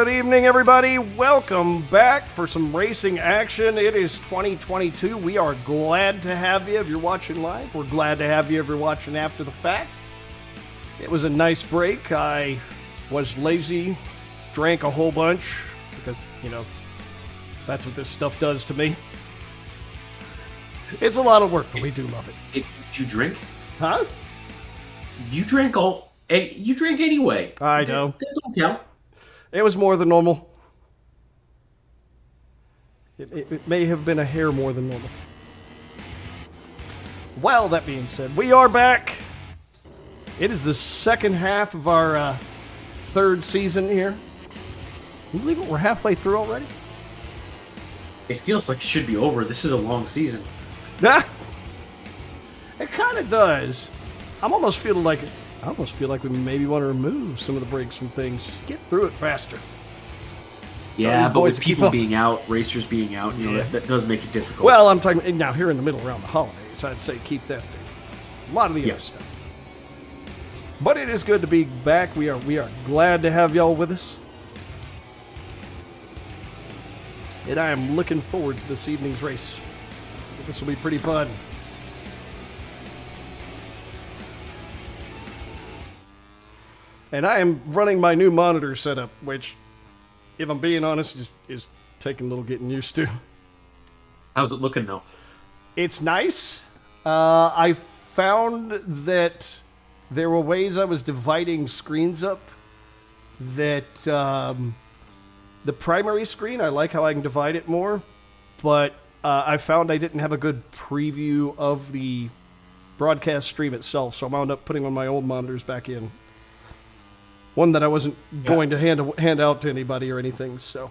Good evening, everybody. Welcome back for some racing action. It is 2022. We are glad to have you if you're watching live. We're glad to have you if you're watching after the fact. It was a nice break. I was lazy, drank a whole bunch, because, that's what this stuff does to me. It's a lot of work, but we do love it. Did you drink? Huh? You drank you drank anyway. I know. That don't count. It was more than normal. It may have been a hair more than normal. Well, that being said, we are back. It is the second half of our third season here. Can you believe it? We're halfway through already? It feels like it should be over. This is a long season. It kind of does. I almost feel like we maybe want to remove some of the breaks from things. Just get through it faster. Yeah, but with people being out, racers being out, that does make it difficult. Well, I'm talking now here in the middle around the holidays. I'd say keep that there. A lot of the other stuff. But it is good to be back. We are glad to have y'all with us. And I am looking forward to this evening's race. This will be pretty fun. And I am running my new monitor setup, which, if I'm being honest, is taking a little getting used to. How's it looking, though? It's nice. I found that there were ways I was dividing screens up that the primary screen, I like how I can divide it more, but I found I didn't have a good preview of the broadcast stream itself, so I wound up putting one of my old monitors back in. One that I wasn't going to hand out to anybody or anything, so.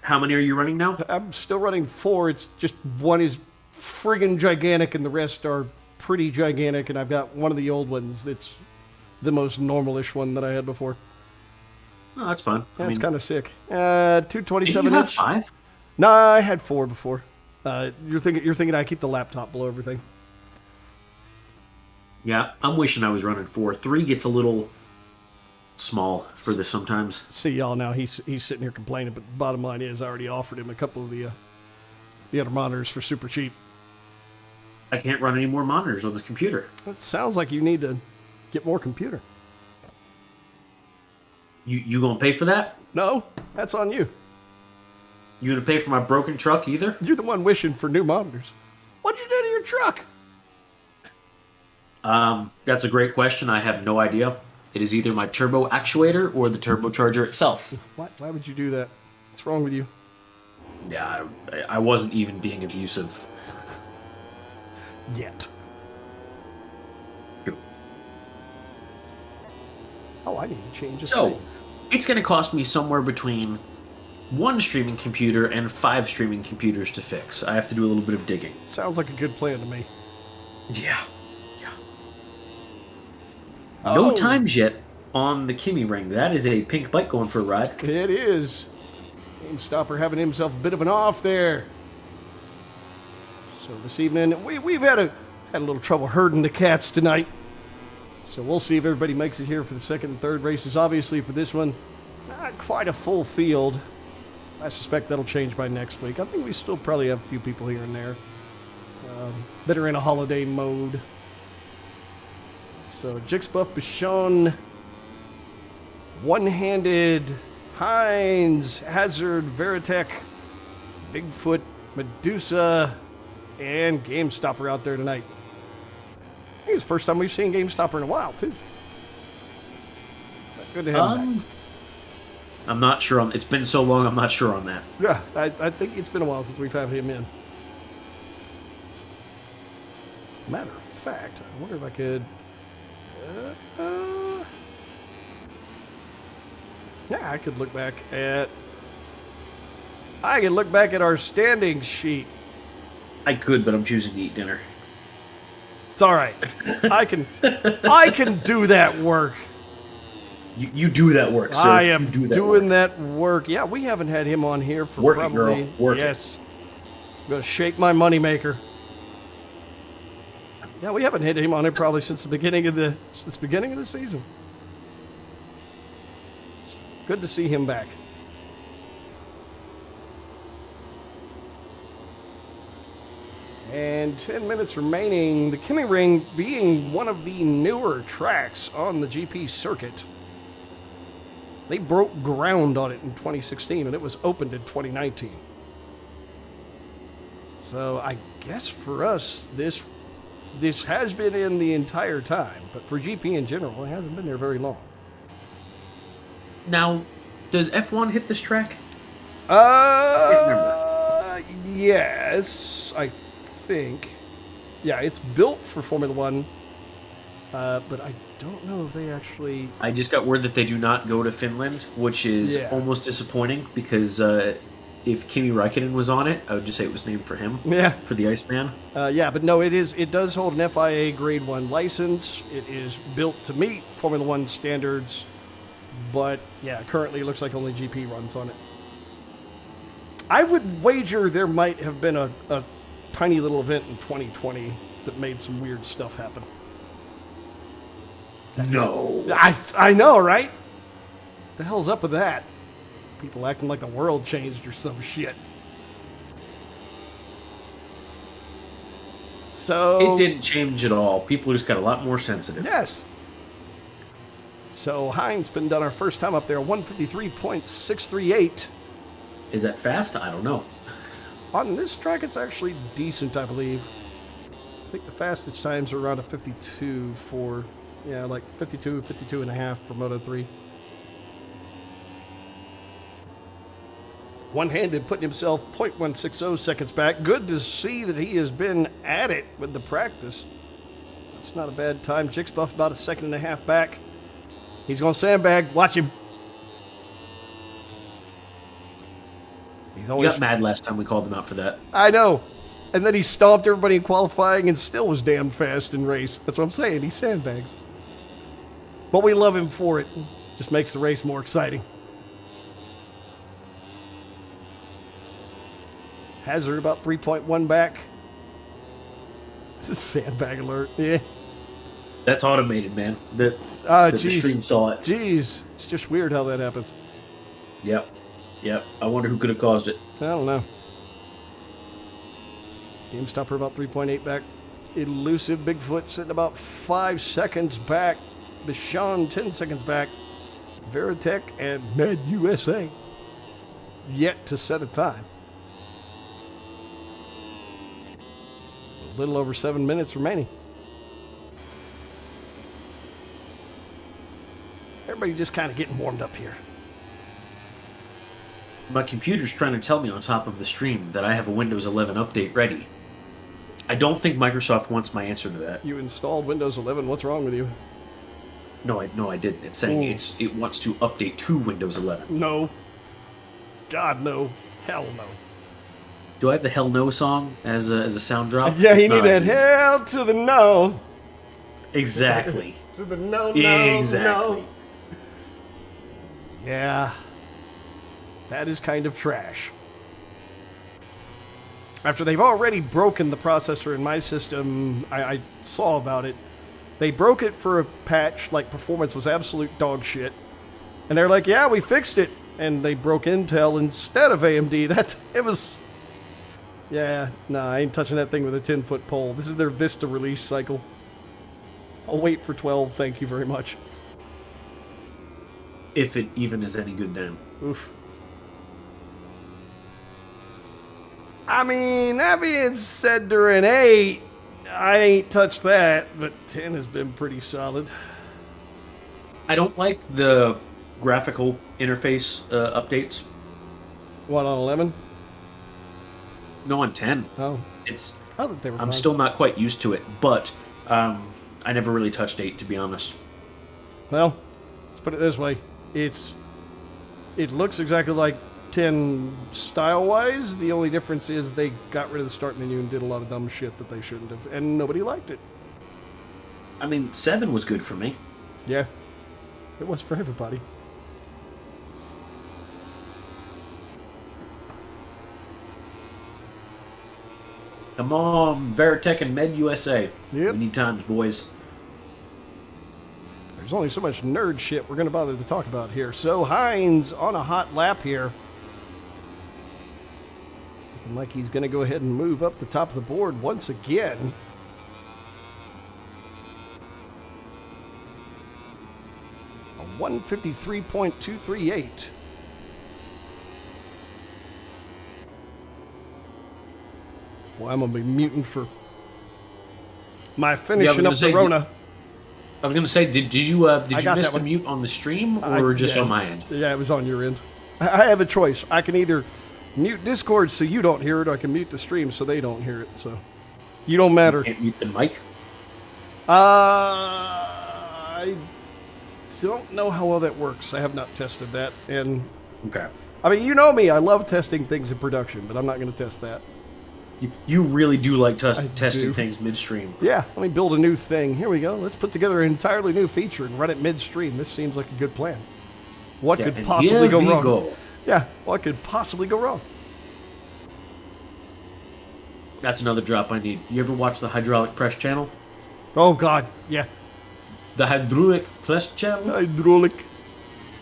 How many are you running now? I'm still running 4. It's just one is friggin' gigantic and the rest are pretty gigantic, and I've got one of the old ones that's the most normalish one that I had before. Oh, that's fun. Yeah, it's kind of sick. 227 you have inch. 5? No, I had 4 before. You're thinking I keep the laptop below everything. Yeah, I'm wishing I was running 4. 3 gets a little small for this sometimes. See y'all now. He's sitting here complaining, but the bottom line is I already offered him a couple of the other monitors for super cheap. I can't run any more monitors on this computer. It sounds like you need to get more computer. You gonna pay for that? No, that's on you. You gonna pay for my broken truck either? You're the one wishing for new monitors. What'd you do to your truck? That's a great question. I have no idea. It is either my turbo actuator or the turbocharger itself. Why would you do that? What's wrong with you? Yeah, I wasn't even being abusive. Yet. Oh, I need to change this. So, it's going to cost me somewhere between 1 streaming computer and 5 streaming computers to fix. I have to do a little bit of digging. Sounds like a good plan to me. Yeah. No times yet on the Kymiring. That is a pink bike going for a ride. It is. GameStopper having himself a bit of an off there. So this evening, we've had a little trouble herding the cats tonight. So we'll see if everybody makes it here for the second and third races. Obviously for this one, not quite a full field. I suspect that'll change by next week. I think we still probably have a few people here and there that are in a holiday mode. So, Jixbuff, Bichon, One-Handed, Hines, Hazard, Veritech, Bigfoot, Medusa, and GameStopper out there tonight. I think it's the first time we've seen GameStopper in a while, too. Good to have him back. I'm not sure it's been so long, I'm not sure on that. Yeah, I think it's been a while since we've had him in. Matter of fact, I wonder if I could... yeah, I could look back at our standing sheet. I could, but I'm choosing to eat dinner. It's all right. I can do that work. You do that work, sir. I am doing that work. Yeah, we haven't had him on here for work probably. It, girl. Work yes. I'm gonna shake my moneymaker. Yeah, we haven't hit him on it probably since the beginning of the season. Good to see him back. And 10 minutes remaining. The Kymiring being one of the newer tracks on the GP circuit. They broke ground on it in 2016, and it was opened in 2019. So I guess for us, this has been in the entire time, but for GP in general, it hasn't been there very long. Now, does F1 hit this track? Yes, I think. Yeah, it's built for Formula One, but I don't know if they actually... I just got word that they do not go to Finland, which is almost disappointing, because if Kimi Räikkönen was on it, I would just say it was named for him. Yeah. For the Iceman. Yeah, but no, it does hold an FIA Grade 1 license. It is built to meet Formula One standards, but yeah, currently it looks like only GP runs on it. I would wager there might have been a tiny little event in 2020 that made some weird stuff happen. No. I know, right? The hell's up with that? People acting like the world changed or some shit. So it didn't change at all. People just got a lot more sensitive. Yes. So Heinz been done our first time up there, 153.638. Is that fast? I don't know. On this track, it's actually decent, I believe. I think the fastest times are around a 52 for, like 52 and a half for Moto 3. One-handed, putting himself 0.160 seconds back. Good to see that he has been at it with the practice. That's not a bad time. Chick's Buff about a second and a half back. He's going to sandbag. Watch him. He got mad last time we called him out for that. I know. And then he stomped everybody in qualifying and still was damn fast in race. That's what I'm saying. He sandbags. But we love him for it. Just makes the race more exciting. Hazard about 3.1 back. This is sandbag alert. Yeah. That's automated, man. The stream saw it. Jeez. It's just weird how that happens. Yep. I wonder who could have caused it. I don't know. GameStopper about 3.8 back. Elusive Bigfoot sitting about 5 seconds back. Bichon 10 seconds back. Veritech and Med USA yet to set a time. A little over 7 minutes remaining. Everybody just kind of getting warmed up here. My computer's trying to tell me on top of the stream that I have a Windows 11 update ready. I don't think Microsoft wants my answer to that. You installed Windows 11. What's wrong with you? No, I didn't. It's saying it wants to update to Windows 11. No. God, no. Hell no. Do I have the Hell No song as a sound drop? Yeah, you need that hell to the no. Exactly. To the no, exactly. no. Yeah. That is kind of trash. After they've already broken the processor in my system, I saw about it. They broke it for a patch, like performance was absolute dog shit. And they're like, yeah, we fixed it. And they broke Intel instead of AMD. It was... Yeah, nah, I ain't touching that thing with a 10-foot pole. This is their Vista release cycle. I'll wait for 12, thank you very much. If it even is any good then. Oof. I mean, that being said, during 8, I ain't touched that, but 10 has been pretty solid. I don't like the graphical interface updates. What, on 11? No, on 10. Oh. I thought they were I'm fine. still not quite used to it, but I never really touched 8, to be honest. Well, let's put it this way. It looks exactly like 10 style-wise. The only difference is they got rid of the start menu and did a lot of dumb shit that they shouldn't have, and nobody liked it. I mean, 7 was good for me. Yeah. It was for everybody. Come on, Veritech and Med USA. Yep. We need times, boys. There's There's only so much nerd shit we're going to bother to talk about here. So Hines on a hot lap here. Looking like he's going to go ahead and move up the top of the board once again. A 153.238. Well, I'm going to be muting for my finishing up the Rona. I was going to say, did you miss the mute on the stream or just on my end? Yeah, it was on your end. I have a choice. I can either mute Discord so you don't hear it, or I can mute the stream so they don't hear it. So you don't matter. You can't mute the mic? I don't know how well that works. I have not tested that. And okay. I mean, you know me. I love testing things in production, but I'm not going to test that. You really do like testing things midstream. Yeah, let me build a new thing. Here we go. Let's put together an entirely new feature and run it midstream. This seems like a good plan. What could possibly go wrong? Yeah, what could possibly go wrong? That's another drop I need. You ever watch the hydraulic press channel? Oh, God, yeah. The hydraulic press channel? Hydraulic.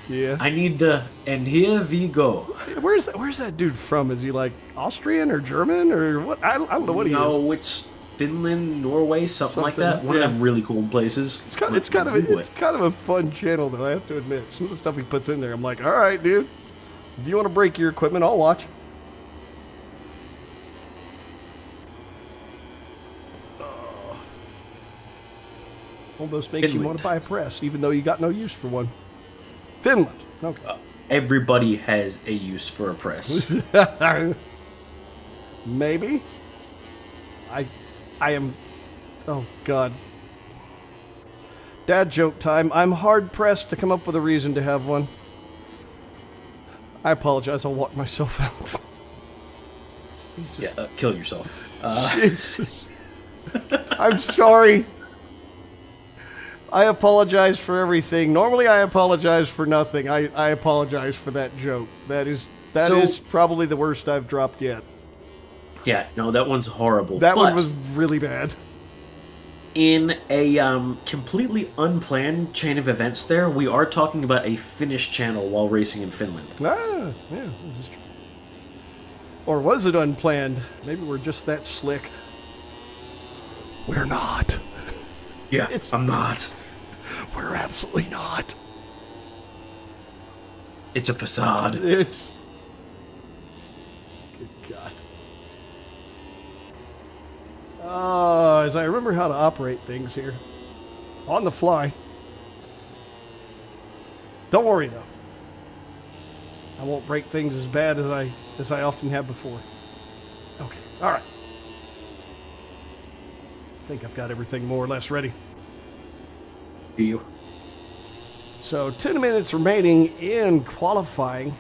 Yeah. I need the, and here we go. Where's that dude from? Is he like Austrian or German or what? I don't know what he is. No, it's Finland, Norway, something like that. One of them really cool places. It's kind of a fun channel, though, I have to admit. Some of the stuff he puts in there, I'm like, all right, dude. If you want to break your equipment, I'll watch. Almost makes you want to buy a press, even though you got no use for one. Finland. Okay. Everybody has a use for a press. Maybe. I am. Oh God. Dad joke time. I'm hard pressed to come up with a reason to have one. I apologize. I'll walk myself out. Jesus. Yeah, kill yourself. Jesus. I'm sorry. I apologize for everything. Normally I apologize for nothing. I apologize for that joke. That is probably the worst I've dropped yet. Yeah, no, that one's horrible. That one was really bad. In a completely unplanned chain of events there, we are talking about a Finnish channel while racing in Finland. Ah, yeah, this is true. Or was it unplanned? Maybe we're just that slick. We're not. Yeah, I'm not. We're absolutely not. It's a facade. It's... Good God. As I remember how to operate things here. On the fly. Don't worry, though. I won't break things as bad as I often have before. Okay, all right. I think I've got everything more or less ready. Do you? So 10 minutes remaining in qualifying.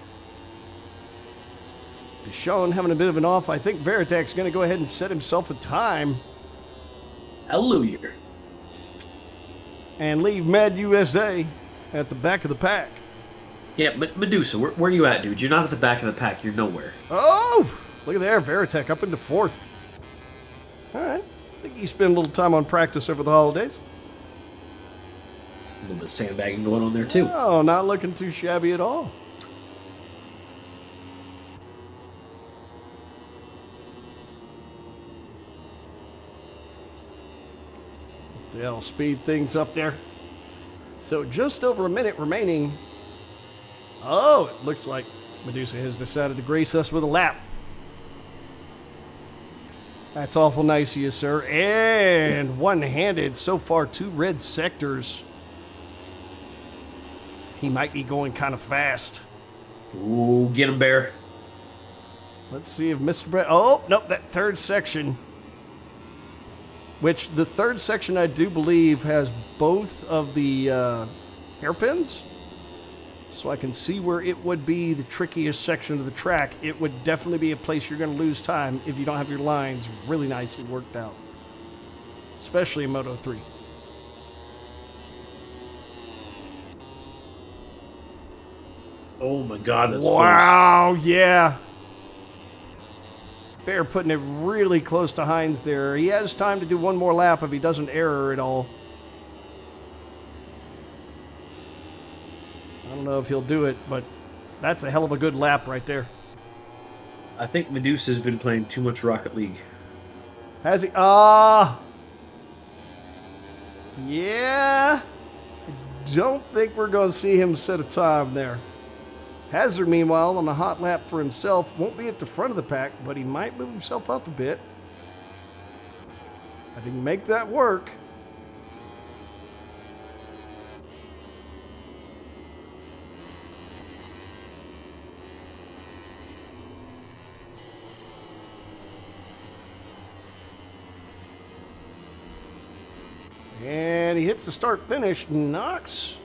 Deshaun having a bit of an off. I think Veritek's going to go ahead and set himself a time. Hallelujah. And leave Mad USA at the back of the pack. Yeah, but Medusa, where are you at, dude? You're not at the back of the pack. You're nowhere. Oh, look at there. Veritek up into fourth. All right. I think he spent a little time on practice over the holidays. A little bit of sandbagging going on there, too. Oh, not looking too shabby at all. They'll speed things up there. So just over a minute remaining. Oh, it looks like Medusa has decided to grace us with a lap. That's awful nice of you, sir. And one-handed. So far, 2 red sectors. He might be going kind of fast. Ooh, get him, Bear. Let's see if Mr. Brett... Oh, nope, that third section. Which, the third section, I do believe, has both of the hairpins. So I can see where it would be the trickiest section of the track. It would definitely be a place you're going to lose time if you don't have your lines really nicely worked out. Especially in Moto 3. Oh my God, that's wow, close. Yeah. Bear putting it really close to Hines there. He has time to do one more lap if he doesn't error at all. know if he'll do it, but that's a hell of a good lap right there. I think Medusa's been playing too much Rocket League. Has he? Yeah. I don't think we're going to see him set a time there. Hazard, meanwhile, on a hot lap for himself, won't be at the front of the pack, but he might move himself up a bit. I think make that work. And he hits the start-finish, knocks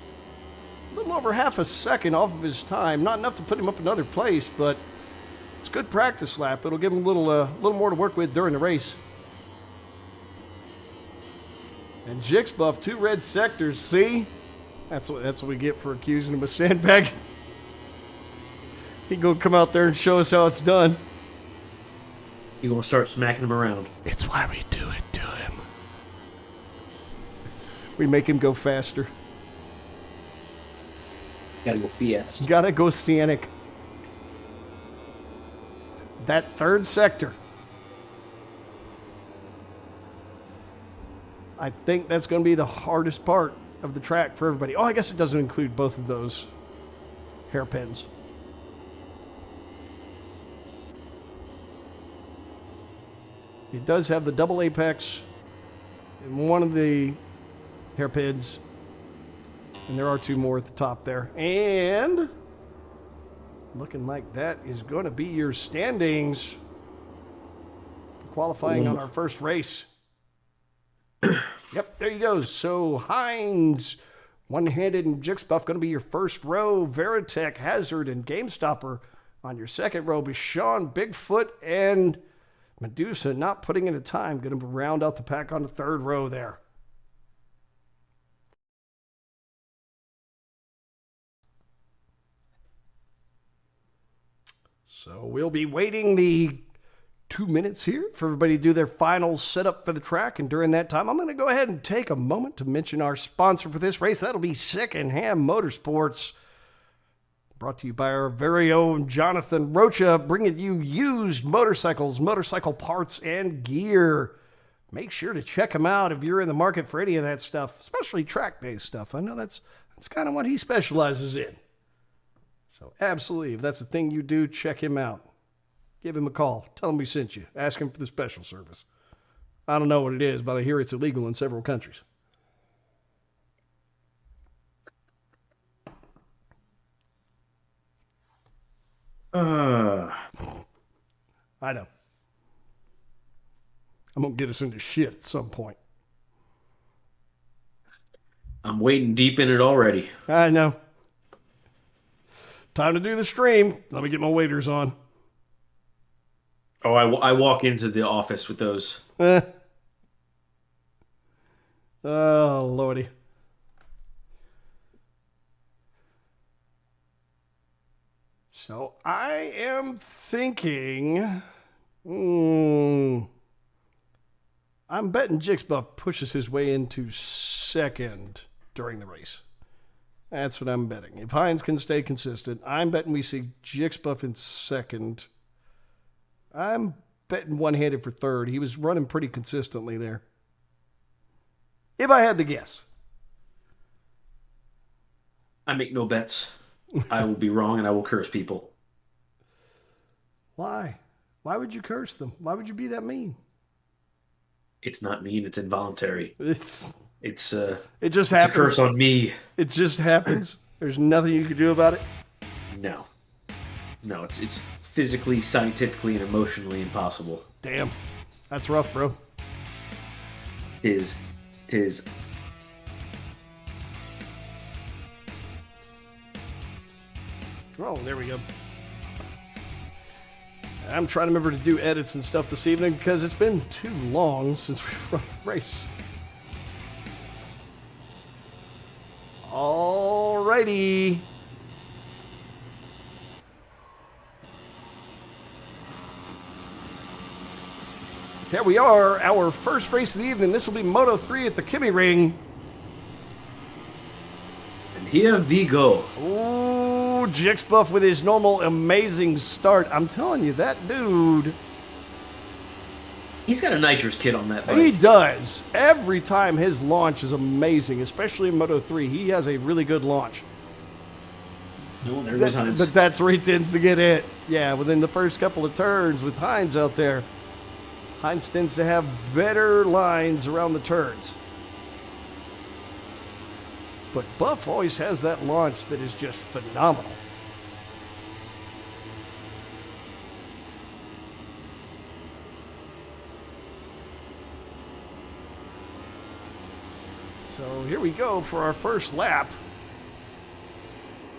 a little over half a second off of his time. Not enough to put him up another place, but it's a good practice lap. It'll give him a little more to work with during the race. And Jixbuff, 2 red sectors. See? That's what we get for accusing him of sandbagging. He gonna come out there and show us how it's done. You're going to start smacking him around. It's why we do it to him. We make him go faster. Gotta go Fiat. Gotta go scenic. That third sector. I think that's going to be the hardest part of the track for everybody. Oh, I guess it doesn't include both of those hairpins. It does have the double apex in one of the hairpins. And there are 2 more at the top there. And looking like that is going to be your standings for qualifying on our first race. Yep, there you go. So Hines, One-Handed, and Jixbuff going to be your first row. Veritech, Hazard, and GameStopper on your second row. Bashan, Bigfoot, and Medusa not putting in a time. Going to round out the pack on the third row there. So we'll be waiting the 2 minutes here for everybody to do their final setup for the track. And during that time, I'm going to go ahead and take a moment to mention our sponsor for this race. That'll be Secondhand Motorsports. Brought to you by our very own Jonathan Rocha, bringing you used motorcycles, motorcycle parts, and gear. Make sure to check him out if you're in the market for any of that stuff, especially track-based stuff. I know that's kind of what he specializes in. So absolutely, if that's the thing you do, check him out. Give him a call. Tell him we sent you. Ask him for the special service. I don't know what it is, but I hear it's illegal in several countries. I know. I'm going to get us into shit at some point. I'm wading deep in it already. I know. Time to do the stream. Let me get my waders on. Oh, I walk into the office with those. Oh, Lordy. So I am thinking... I'm betting Jixbuff pushes his way into second during the race. That's what I'm betting. If Hines can stay consistent, I'm betting we see Jixbuff in second. I'm betting One-Handed for third. He was running pretty consistently there. If I had to guess. I make no bets. I will be wrong and I will curse people. Why? Why would you curse them? Why would you be that mean? It's not mean. It's involuntary. It just happens. A curse on me. It just happens. There's nothing you can do about it. No, it's physically, scientifically, and emotionally impossible. Damn, that's rough, bro. Tis. Oh, there we go. I'm trying to remember to do edits and stuff this evening because it's been too long since we've run a race. Alrighty. Here we are, our first race of the evening. This will be Moto 3 at the Kymiring. And here we go. Ooh. Jixbuff with his normal amazing start. I'm telling you, that dude... He's got a nitrous kit on that bike. He does. Every time his launch is amazing, especially in Moto 3. He has a really good launch. No, there goes Hines. But that's where he tends to get hit. Yeah, within the first couple of turns with Hines out there. Hines tends to have better lines around the turns. But Buff always has that launch that is just phenomenal. So here we go for our first lap.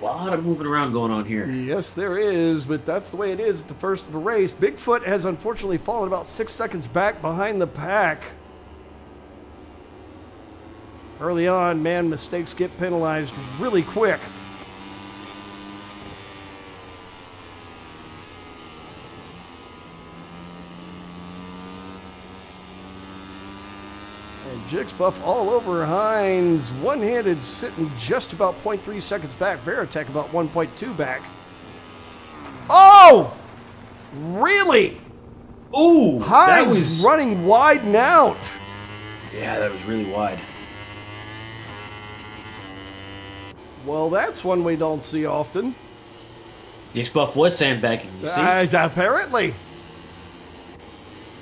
A lot of moving around going on here. Yes, there is, but that's the way it is at the first of a race. Bigfoot has unfortunately fallen about 6 seconds back behind the pack. Early on, man, mistakes get penalized really quick. And Jixbuff all over Hines. One-handed sitting just about 0.3 seconds back. Veritech about 1.2 back. Oh! Really? Ooh! Hines that was running wide and out. Yeah, that was really wide. Well, that's one we don't see often. Jixbuff was sandbagging, you see? Apparently.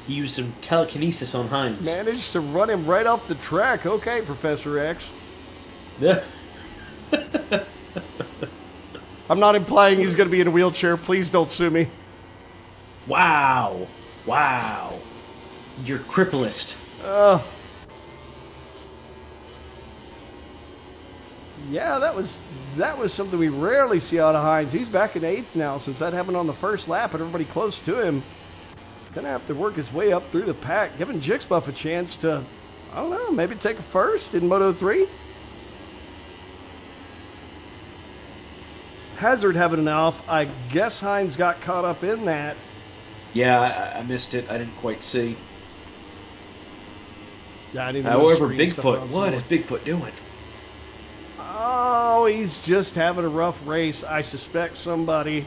He used some telekinesis on Hines. Managed to run him right off the track. Okay, Professor X. Yeah. I'm not implying he's going to be in a wheelchair. Please don't sue me. Wow. Wow. You're cripplest. Yeah, that was something we rarely see out of Hines. He's back in 8th now since that happened on the first lap and everybody close to him. Gonna have to work his way up through the pack, giving Jixbuff a chance to, I don't know, maybe take a first in Moto 3. Hazard having an off. I guess Hines got caught up in that. Yeah, I missed it. I didn't quite see. Yeah, I didn't However, Bigfoot, what is Bigfoot doing? Oh, he's just having a rough race. I suspect somebody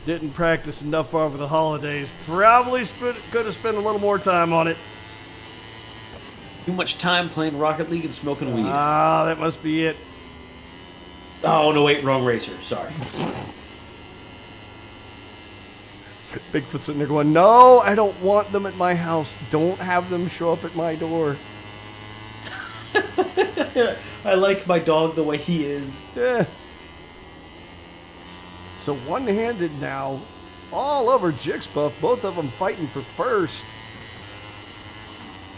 didn't practice enough over the holidays. Probably could have spent a little more time on it. Too much time playing Rocket League and smoking weed. Ah, that must be it. Oh, no, wait, wrong racer. Sorry. Bigfoot sitting there going, no, I don't want them at my house. Don't have them show up at my door. I like my dog the way he is. Yeah. So one-handed now, all over Jixbuff, both of them fighting for first.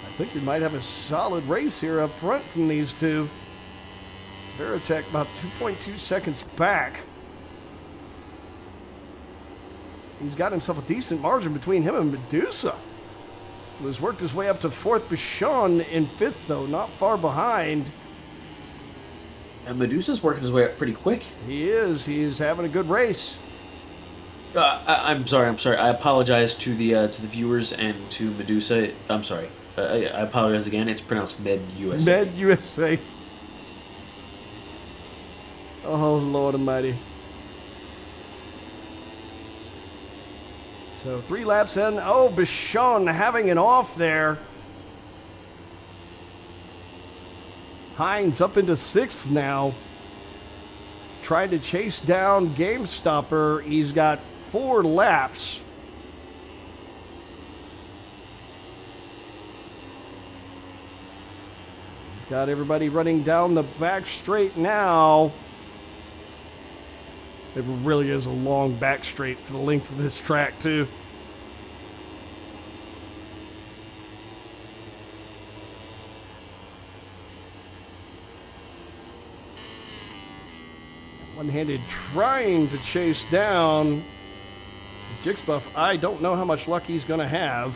I think we might have a solid race here up front from these two. Veritech about 2.2 seconds back. He's got himself a decent margin between him and Medusa, who has worked his way up to 4th. Bichon in 5th, though, not far behind. And Medusa's working his way up pretty quick. He is. He is having a good race. I'm sorry. I apologize to the viewers and to Medusa. I'm sorry. I apologize again. It's pronounced Med USA. Med USA. Oh, Lord Almighty. So 3 laps in. Oh, Bichon having an off there. Hines up into 6th now. Trying to chase down GameStopper. He's got 4 laps. Got everybody running down the back straight now. It really is a long back straight for the length of this track, too. One-handed trying to chase down Jixbuff. I don't know how much luck he's going to have.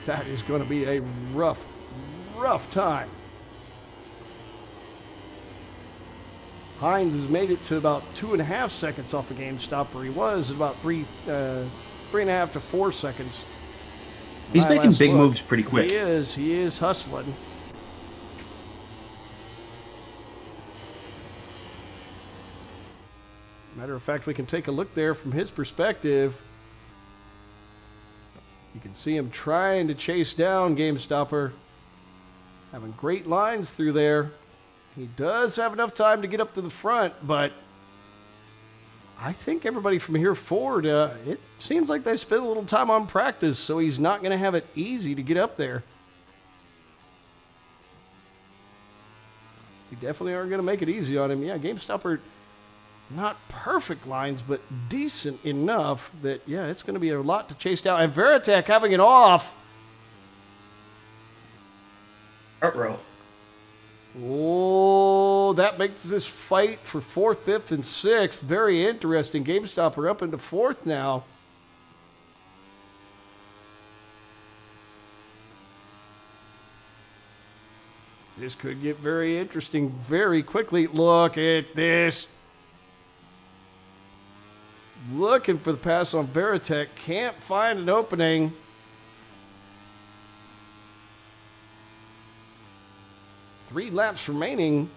That is going to be a rough time. Hines has made it to about 2.5 seconds off a GameStopper. He was at about 3.5 to 4 seconds. He's My making last big look. moves pretty quick. He is hustling. Matter of fact, we can take a look there from his perspective. You can see him trying to chase down GameStopper. Having great lines through there. He does have enough time to get up to the front, but I think everybody from here forward, it seems like they spent a little time on practice, so he's not going to have it easy to get up there. You definitely aren't going to make it easy on him. Yeah, GameStopper, not perfect lines, but decent enough that, yeah, it's going to be a lot to chase down. And Veritek having it off. Row. Oh, that makes this fight for 4th, 5th, and 6th very interesting. GameStopper up into 4th now. This could get very interesting very quickly. Look at this. Looking for the pass on Veritek. Can't find an opening. Three laps remaining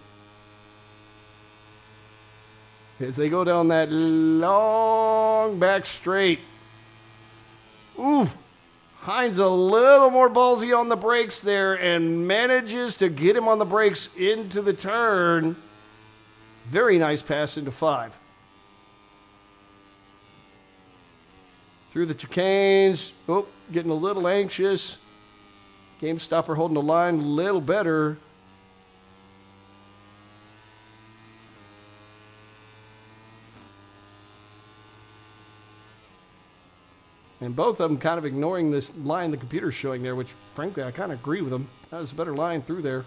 as they go down that long back straight. Ooh, Hines a little more ballsy on the brakes there and manages to get him on the brakes into the turn. Very nice pass into 5. Through the chicanes. Oh, getting a little anxious. GameStopper holding the line a little better. And both of them kind of ignoring this line the computer's showing there, which, frankly, I kind of agree with them. That was a better line through there.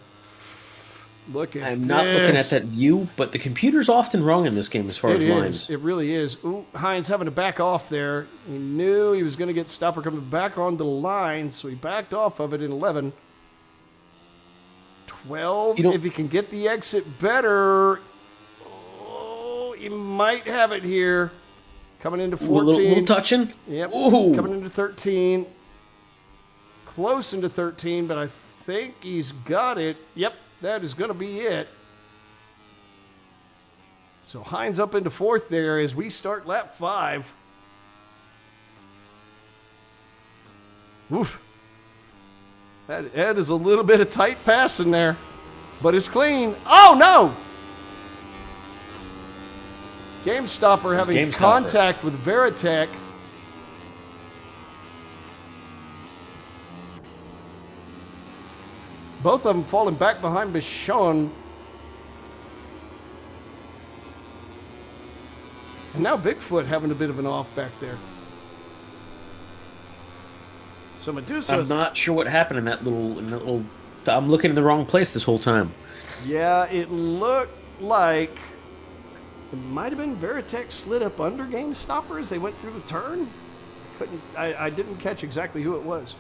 Look at this. I'm not looking at that view, but the computer's often wrong in this game as far as lines. It really is. Ooh, Hines having to back off there. He knew he was going to get Stopper coming back on the line, so he backed off of it in 11. 12, if he can get the exit better. Oh, he might have it here. Coming into 14. A little touching? Yep. Ooh. Coming into 13. Close into 13, but I think he's got it. Yep, that is going to be it. So Hines up into 4th there as we start lap 5. Oof. That is a little bit of tight passing there, but it's clean. Oh, no! GameStopper having contact with Veritek. Both of them falling back behind Bichon. And now Bigfoot having a bit of an off back there. So Medusa. I'm not sure what happened in that little. I'm looking in the wrong place this whole time. Yeah, it looked like it might have been Veritek slid up under GameStopper as they went through the turn. I didn't catch exactly who it was.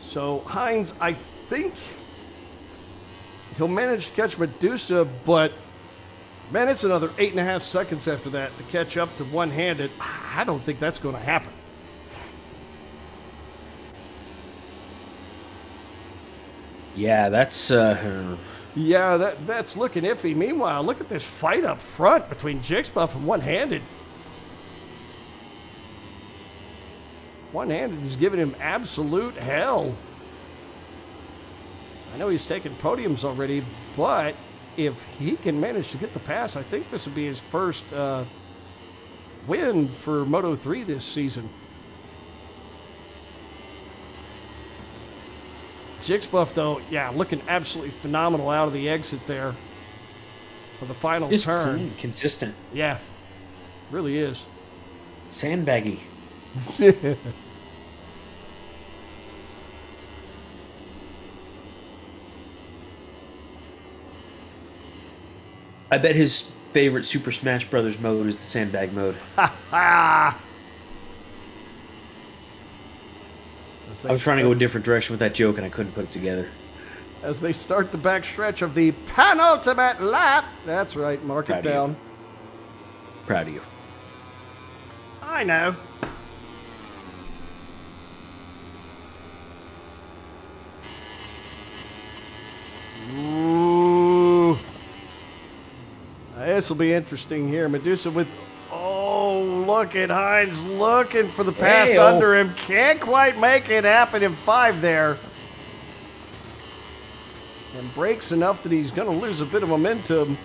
So Hines, I think he'll manage to catch Medusa, but man, it's another 8.5 seconds after that to catch up to one-handed. I don't think that's going to happen. Yeah, that's yeah, that's looking iffy. Meanwhile, look at this fight up front between Jixbuff and One-Handed. One-Handed is giving him absolute hell. I know he's taken podiums already, but if he can manage to get the pass, I think this would be his first win for Moto3 this season. Jixbuff, though, yeah, looking absolutely phenomenal out of the exit there for the final just turn. Clean, consistent. Yeah, really is. Sandbaggy. I bet his favorite Super Smash Brothers mode is the sandbag mode. I was trying to go a different direction with that joke, and I couldn't put it together. as they start the back stretch of the penultimate lap. That's right, mark it down. Proud of you. I know. Ooh. This will be interesting here. Medusa with... Oh, look at Hines looking for the pass under him. Can't quite make it happen in 5 there. And breaks enough that he's going to lose a bit of momentum.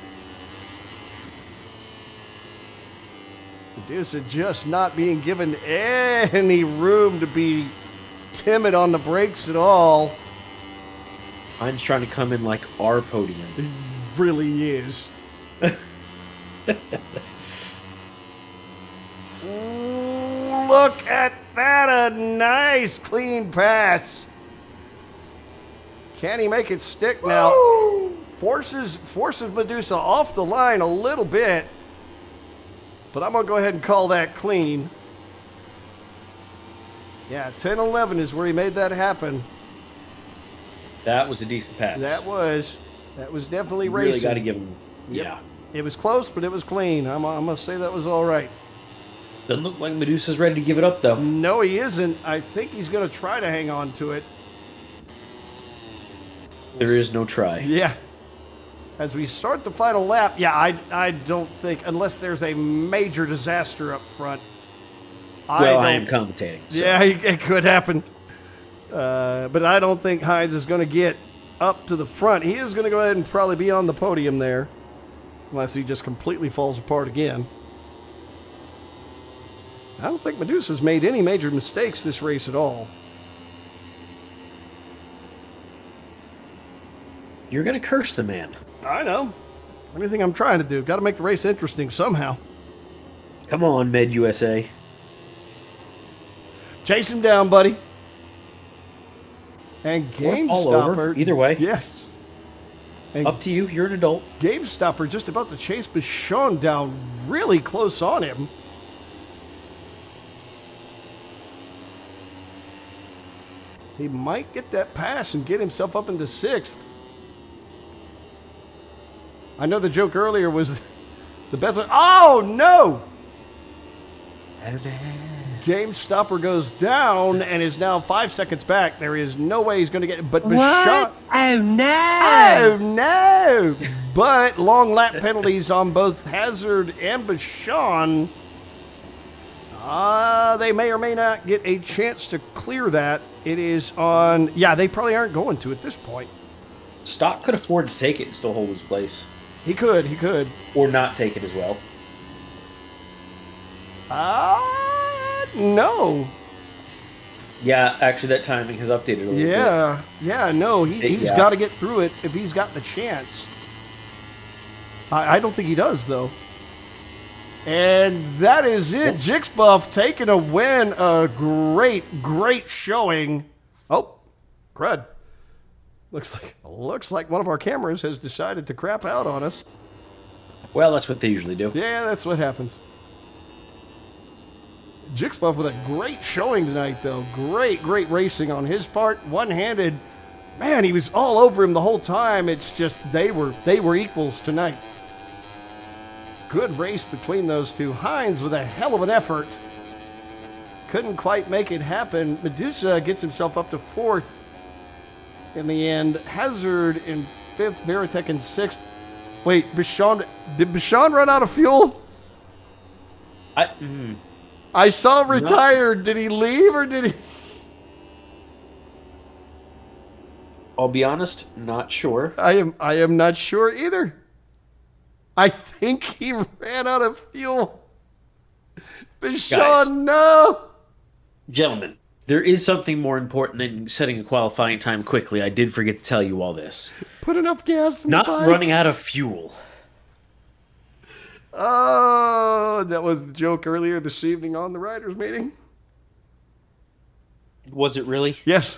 Medusa just not being given any room to be timid on the brakes at all. Hines trying to come in like our podium. He really is. Ooh, look at that. A nice clean pass. Can he make it stick now? Woo! Forces Medusa off the line a little bit. But I'm going to go ahead and call that clean. Yeah, 10-11 is where he made that happen. That was a decent pass. That was definitely you racing. Really got to give him. Yep. Yeah. It was close, but it was clean. I'm going to say that was all right. Doesn't look like Medusa's ready to give it up, though. No, he isn't. I think he's going to try to hang on to it. There is no try. Yeah. As we start the final lap, yeah, I don't think, unless there's a major disaster up front. I am commentating. So. Yeah, it could happen. But I don't think Hines is going to get up to the front. He is going to go ahead and probably be on the podium there. Unless he just completely falls apart again. I don't think Medusa's made any major mistakes this race at all. You're going to curse the man. I know. Anything I'm trying to do. Got to make the race interesting somehow. Come on, Med USA. Chase him down, buddy. And Game Stopper. Either way. Yeah. And up to you. You're an adult. Game Stopper just about to chase Bichon down really close on him. He might get that pass and get himself up into 6th. I know the joke earlier was the best one. Oh, no! Game Stopper goes down and is now 5 seconds back. There is no way he's going to get it. But Bichon... Oh, no! Oh, no! But long lap penalties on both Hazard and Bichon. They may or may not get a chance to clear that. It is on... Yeah, they probably aren't going to at this point. Stock could afford to take it and still hold his place. He could. Or not take it as well. No. Yeah, actually that timing has updated a little bit. Yeah, no, he's got to get through it if he's got the chance. I don't think he does, though. And that is it. Jixbuff taking a win. A great showing. Oh, crud. Looks like one of our cameras has decided to crap out on us. Well, that's what they usually do. Yeah, that's what happens. Jixbuff with a great showing tonight, though. Great racing on his part. One-handed. Man, he was all over him the whole time. It's just they were equals tonight. Good race between those two. Hines with a hell of an effort. Couldn't quite make it happen. Medusa gets himself up to 4th in the end. Hazard in 5th. Veritek in 6th. Wait, did Bichon run out of fuel? I saw him retired. Did he leave or did he? I'll be honest, not sure. I am not sure either. I think he ran out of fuel. Bichon, no. Gentlemen, there is something more important than setting a qualifying time quickly. I did forget to tell you all this. Put enough gas in Not the bike. running out of fuel. Oh, that was the joke earlier this evening on the writers' meeting. Was it really? Yes.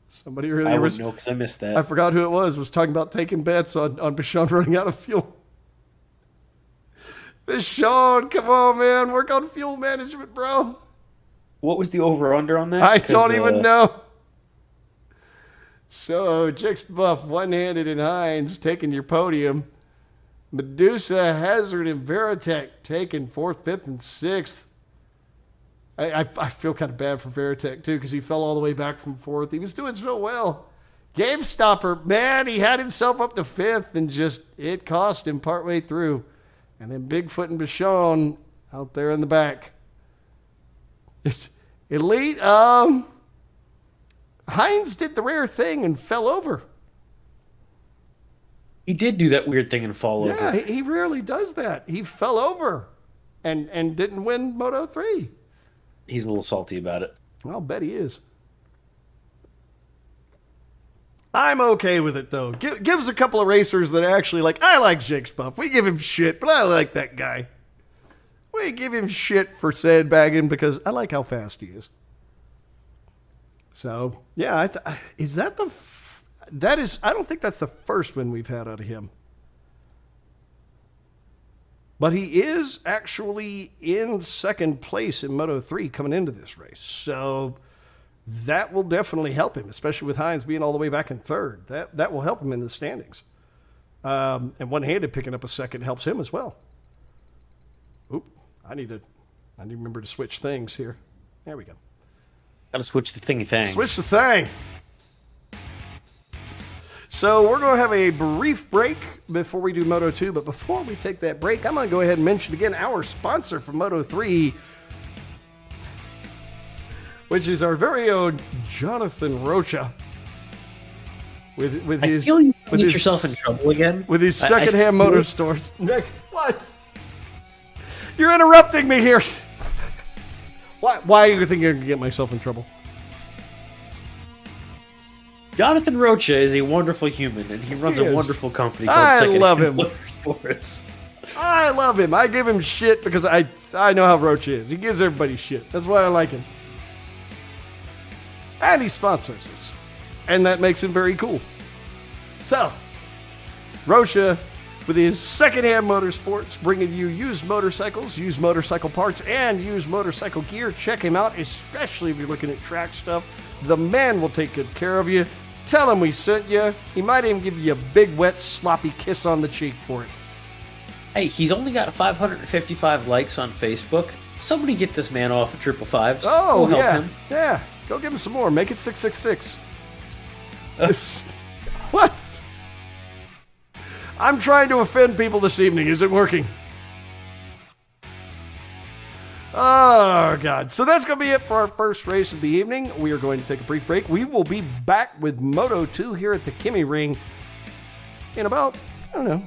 Somebody earlier I wouldn't know because I missed that. I forgot who it was talking about taking bets on Bichon running out of fuel. Bichon, come on, man. Work on fuel management, bro. What was the over-under on that? I don't even know. So, Chicks Buff, one-handed, and Hines taking your podium. Medusa, Hazard, and Veritech taking 4th, 5th, and 6th. I feel kind of bad for Veritech, too, because he fell all the way back from 4th. He was doing so well. Game Stopper, man, he had himself up to 5th, and just, it cost him partway through. And then Bigfoot and Bashan out there in the back. Elite, Hines did the rare thing and fell over. He did do that weird thing and fall over. Yeah, he rarely does that. He fell over and didn't win Moto 3. He's a little salty about it. I'll bet he is. I'm okay with it, though. Gives a couple of racers that are actually like, I like Jake Buff. We give him shit, but I like that guy. We give him shit for sandbagging because I like how fast he is. So, yeah, is that the... That is, I don't think that's the first one we've had out of him. But he is actually in second place in Moto 3 coming into this race. So that will definitely help him, especially with Hines being all the way back in third. That will help him in the standings. And one-handed picking up a second helps him as well. Oop, I need to remember to switch things here. There we go. Gotta switch the thingy thing. Switch the thing. So we're going to have a brief break before we do Moto 2. But before we take that break, I'm going to go ahead and mention again our sponsor for Moto 3, which is our very own Jonathan Rocha. With his, feel you with get his, yourself in trouble again. With his secondhand motor stores. Nick, what? You're interrupting me here. Why do you think I'm going to get myself in trouble? Jonathan Rocha is a wonderful human, and he runs a wonderful company called Second love him. Motorsports. I love him. I give him shit because I know how Rocha is. He gives everybody shit. That's why I like him. And he sponsors us. And that makes him very cool. So, Rocha, with his secondhand motorsports, bringing you used motorcycles, used motorcycle parts, and used motorcycle gear. Check him out, especially if you're looking at track stuff. The man will take good care of you. Tell him we sent you. He might even give you a big, wet, sloppy kiss on the cheek for it. Hey, he's only got 555 likes on Facebook. Somebody get this man off of 555s. Oh, we'll yeah. help him. Yeah. Go give him some more. Make it 666. What? I'm trying to offend people this evening. Is it working? Oh, God. So that's going to be it for our first race of the evening. We are going to take a brief break. We will be back with Moto 2 here at the Kymiring in about, 3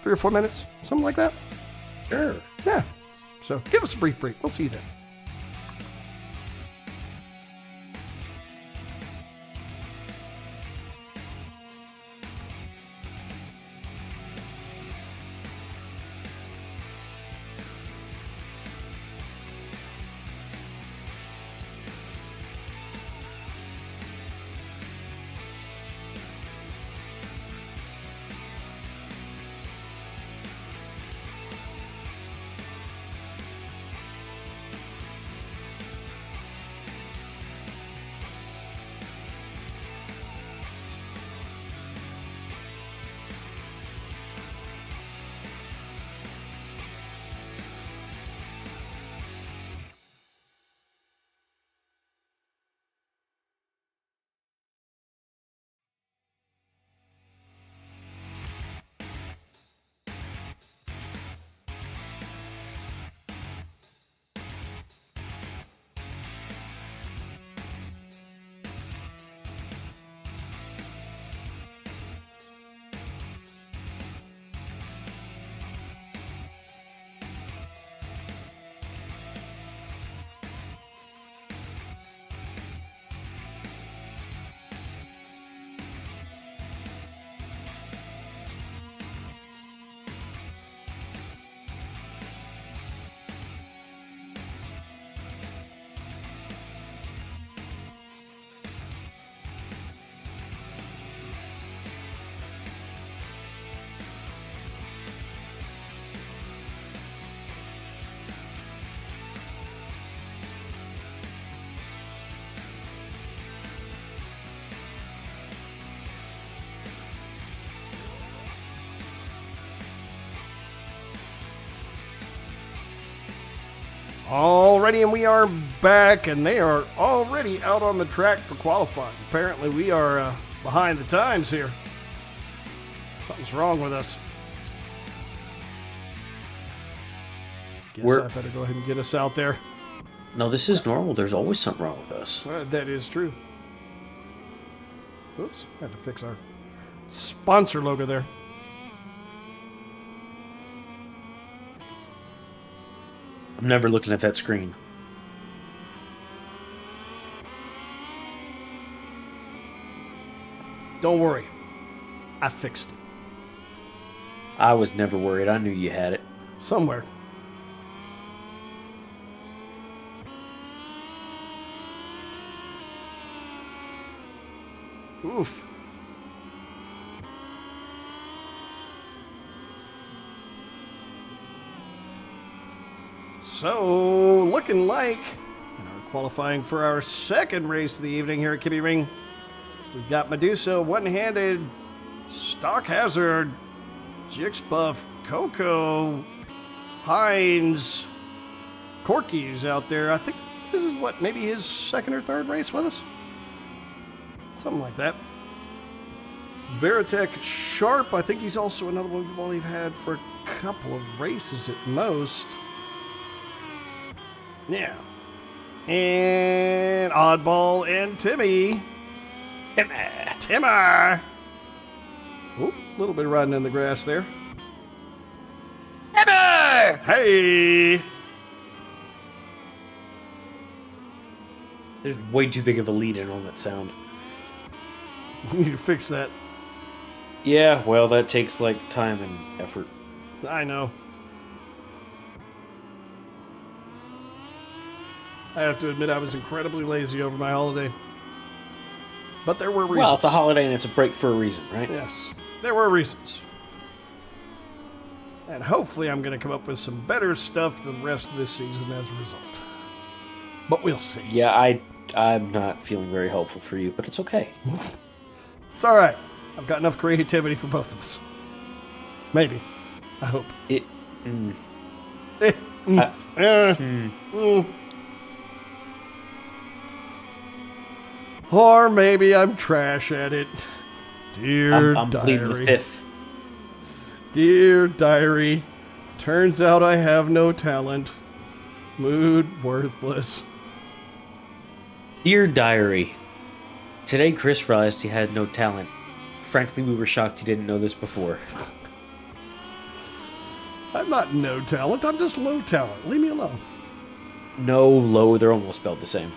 or 4 minutes. Something like that. Sure. Yeah. So give us a brief break. We'll see you then. Alrighty, and we are back, and they are already out on the track for qualifying. Apparently, we are behind the times here. Something's wrong with us. Guess I better go ahead and get us out there. No, this is normal. There's always something wrong with us. That is true. Oops, I had to fix our sponsor logo there. I'm never looking at that screen. Don't worry. I fixed it. I was never worried. I knew you had it. Somewhere. Oof. So, looking like in our qualifying for our second race of the evening here at Kymiring, we've got Medusa, One-Handed, Stock Hazard, Jixbuff, Coco, Hines, Corky's out there. I think this is maybe his second or third race with us? Something like that. Veritech Sharp, I think he's also another one we've only had for a couple of races at most. Yeah. And Oddball and Timmy. Timmer. Oop, a little bit of riding in the grass there. Timmer! Hey! There's way too big of a lead in on that sound. We need to fix that. Yeah, well, that takes, time and effort. I know. I have to admit I was incredibly lazy over my holiday. But there were reasons. Well, it's a holiday and it's a break for a reason, right? Yes, there were reasons. And hopefully I'm going to come up with some better stuff the rest of this season as a result. But we'll see. Yeah, I'm not feeling very hopeful for you, but it's okay. It's all right. I've got enough creativity for both of us. Maybe. I hope. Or maybe I'm trash at it. Dear I'm diary. pleading the fifth. Dear diary. Turns out I have no talent. Mood worthless. Dear diary. Today Chris realized he had no talent. Frankly, we were shocked he didn't know this before. I'm not no talent, I'm just low talent. Leave me alone. No, low, they're almost spelled the same.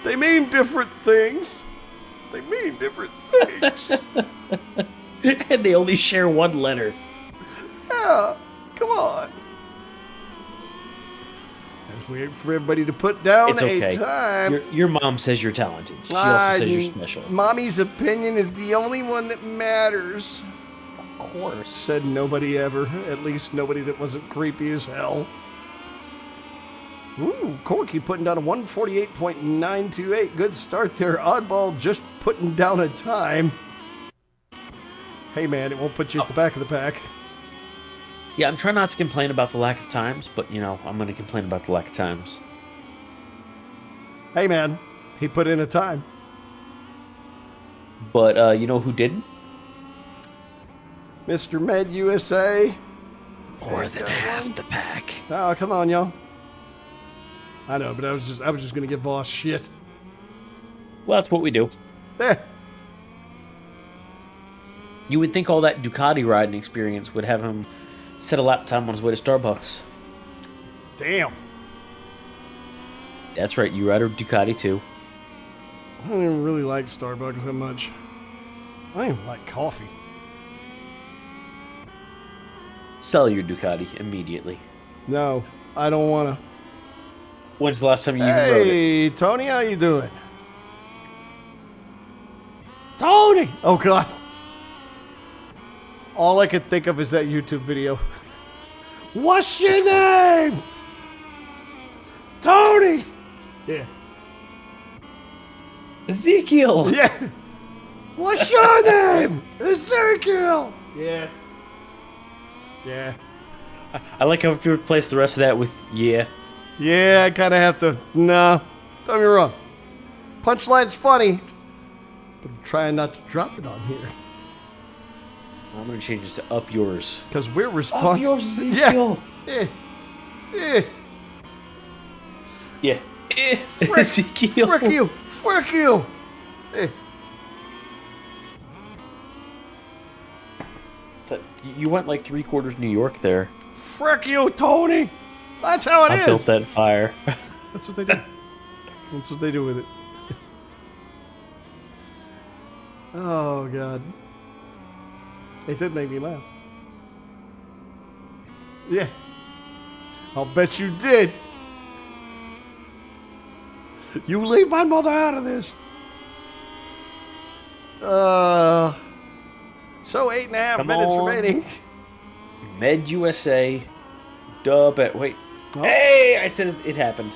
They mean different things. They mean different things. And they only share one letter. Yeah, come on. As we wait for everybody to put down It's okay. a time. Your mom says you're talented. She also says you're special. Mommy's opinion is the only one that matters. Of course. Said nobody ever. At least nobody that wasn't creepy as hell. Ooh, Corky putting down a 148.928. Good start there. Oddball just putting down a time. Hey man, it won't put you at the back of the pack. Yeah, I'm trying not to complain about the lack of times, but, I'm going to complain about the lack of times. Hey man, he put in a time. But, you know who didn't? Mr. Med USA. More than half the pack. Oh, come on, y'all. I know, but I was just gonna give Voss shit. Well, that's what we do. Eh. You would think all that Ducati riding experience would have him set a lap time on his way to Starbucks. Damn. That's right, you ride a Ducati too. I don't even really like Starbucks that much. I don't even like coffee. Sell your Ducati immediately. No, I don't want to. When's the last time you even rode it? Hey, Tony, how you doing? Tony! Oh, God. All I could think of is that YouTube video. What's your name? Tony! Yeah. Ezekiel! Yeah. What's your name? Ezekiel! Yeah. Yeah. I like how you replace the rest of that with yeah. Yeah, I kind of have to. No, don't get me wrong. Punchline's funny, but I'm trying not to drop it on here. I'm going to change this to up yours. Because we're Up responsible. yours, Ezekiel. Yeah. Yeah. Yeah. Ezekiel. Frick you. Frick you. Eh. You went like 3/4 New York there. Frick you, Tony. That's how it is. I built that fire. That's what they do. That's what they do with it. Oh, God. It did make me laugh. Yeah. I'll bet you did. You leave my mother out of this. So 8.5 Come minutes on. remaining. Med USA. Dub at. Wait. Oh. Hey! I said it happened.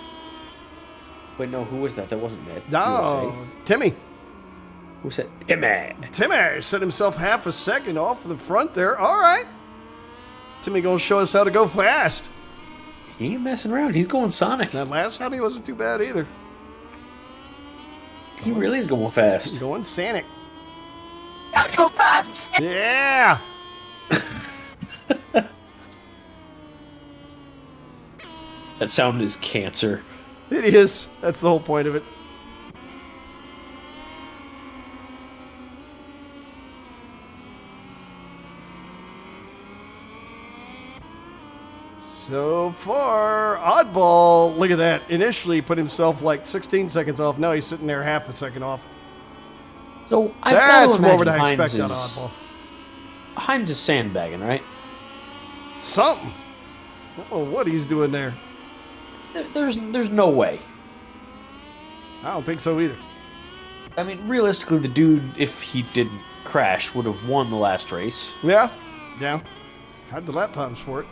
Wait, no, who was that? That wasn't Med. No, USA. Timmy. Who said Timmy? Timmy set himself half a second off of the front there. All right. Timmy gonna show us how to go fast. He ain't messing around. He's going Sonic. That last time he wasn't too bad either. He really is going fast. Going Sonic. Not so fast. Yeah. That sound is cancer. It is. That's the whole point of it. So far, Oddball, look at that. Initially put himself like 16 seconds off. Now he's sitting there half a second off. So I've got That's to more than imagine I Heinz expect out of is, Oddball. Heinz is sandbagging, right? Something. I don't know what he's doing there. There's no way. I don't think so either. I mean, realistically, the dude, if he didn't crash, would have won the last race. Yeah. Yeah. Had the lap times for it.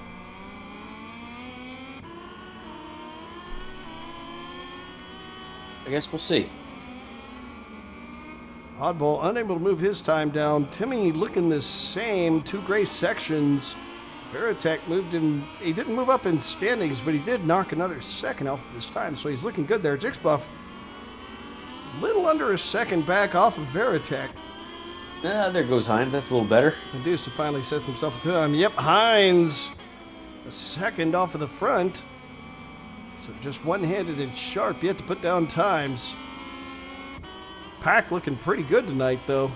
I guess we'll see. Oddball unable to move his time down. Timmy looking the same. 2 gray sections. Veritek moved in. He didn't move up in standings, but he did knock another second off of his time, so he's looking good there. Jixbuff, little under a second back off of Veritek. There goes Heinz. That's a little better. Medusa finally sets himself a time. Yep, Heinz a second off of the front. So just one-handed and sharp yet to put down times. Pack looking pretty good tonight, though.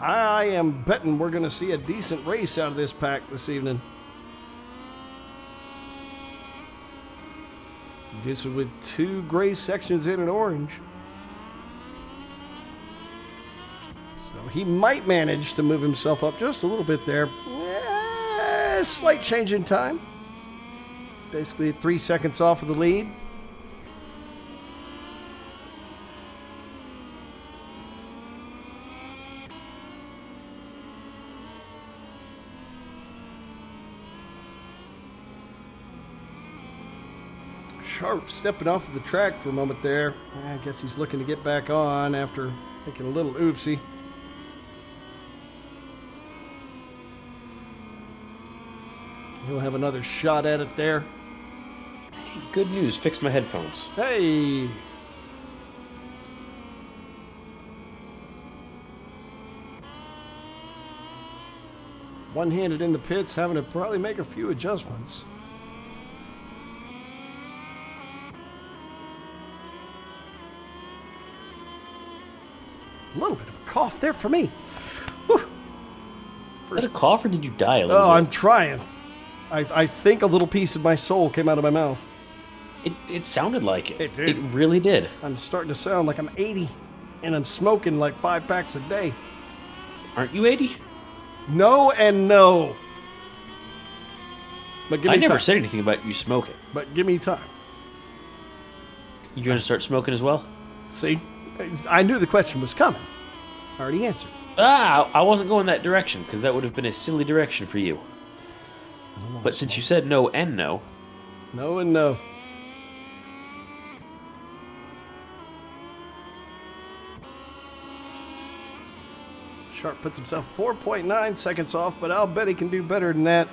I am betting we're going to see a decent race out of this pack this evening. This with 2 gray sections in an orange. So he might manage to move himself up just a little bit there. Slight change in time. Basically 3 seconds off of the lead. Sharp stepping off of the track for a moment there. I guess he's looking to get back on after making a little oopsie. He'll have another shot at it there. Hey, good news. Fixed my headphones. Hey! One-handed in the pits, having to probably make a few adjustments. A little bit of a cough there for me. Whew. Did a cough or did you die a little Oh, bit? I'm trying. I think a little piece of my soul came out of my mouth. It sounded like it. It did. It really did. I'm starting to sound like I'm 80, and I'm smoking like 5 packs a day. Aren't you 80? No and no. But give me I never time. said anything about you smoking. But give me time. You going to start smoking as well? See? I knew the question was coming. I already answered. I wasn't going that direction, because that would have been a silly direction for you. But since you said no and no... No and no. Sharp puts himself 4.9 seconds off, but I'll bet he can do better than that,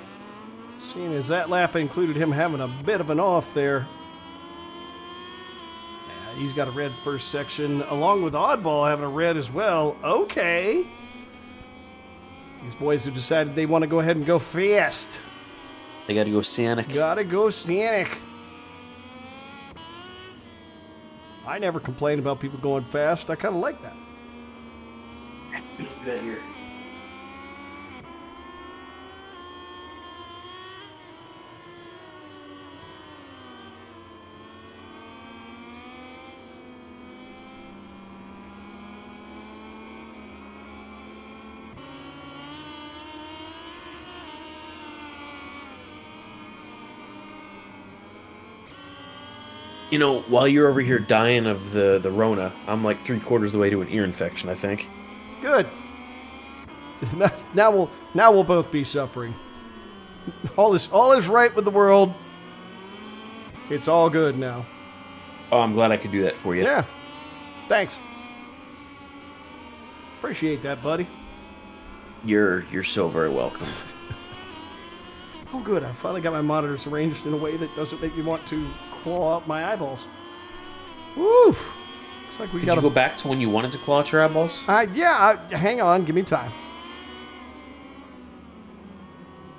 seeing as that lap included him having a bit of an off there. Yeah, he's got a red first section, along with Oddball having a red as well. Okay. These boys have decided they want to go ahead and go fast. They got to go scenic. Gotta go scenic. I never complain about people going fast. I kind of like that. Good here. You know, while you're over here dying of the Rona, I'm like 3/4 of the way to an ear infection, I think. Good. Now we'll both be suffering. All is right with the world. It's all good now. Oh, I'm glad I could do that for you. Yeah. Thanks. Appreciate that, buddy. You're so very welcome. Oh, good. I finally got my monitors arranged in a way that doesn't make me want to claw out my eyeballs. Woo! Looks like we got to go back to when you wanted to claw at your eyeballs? Hang on. Give me time.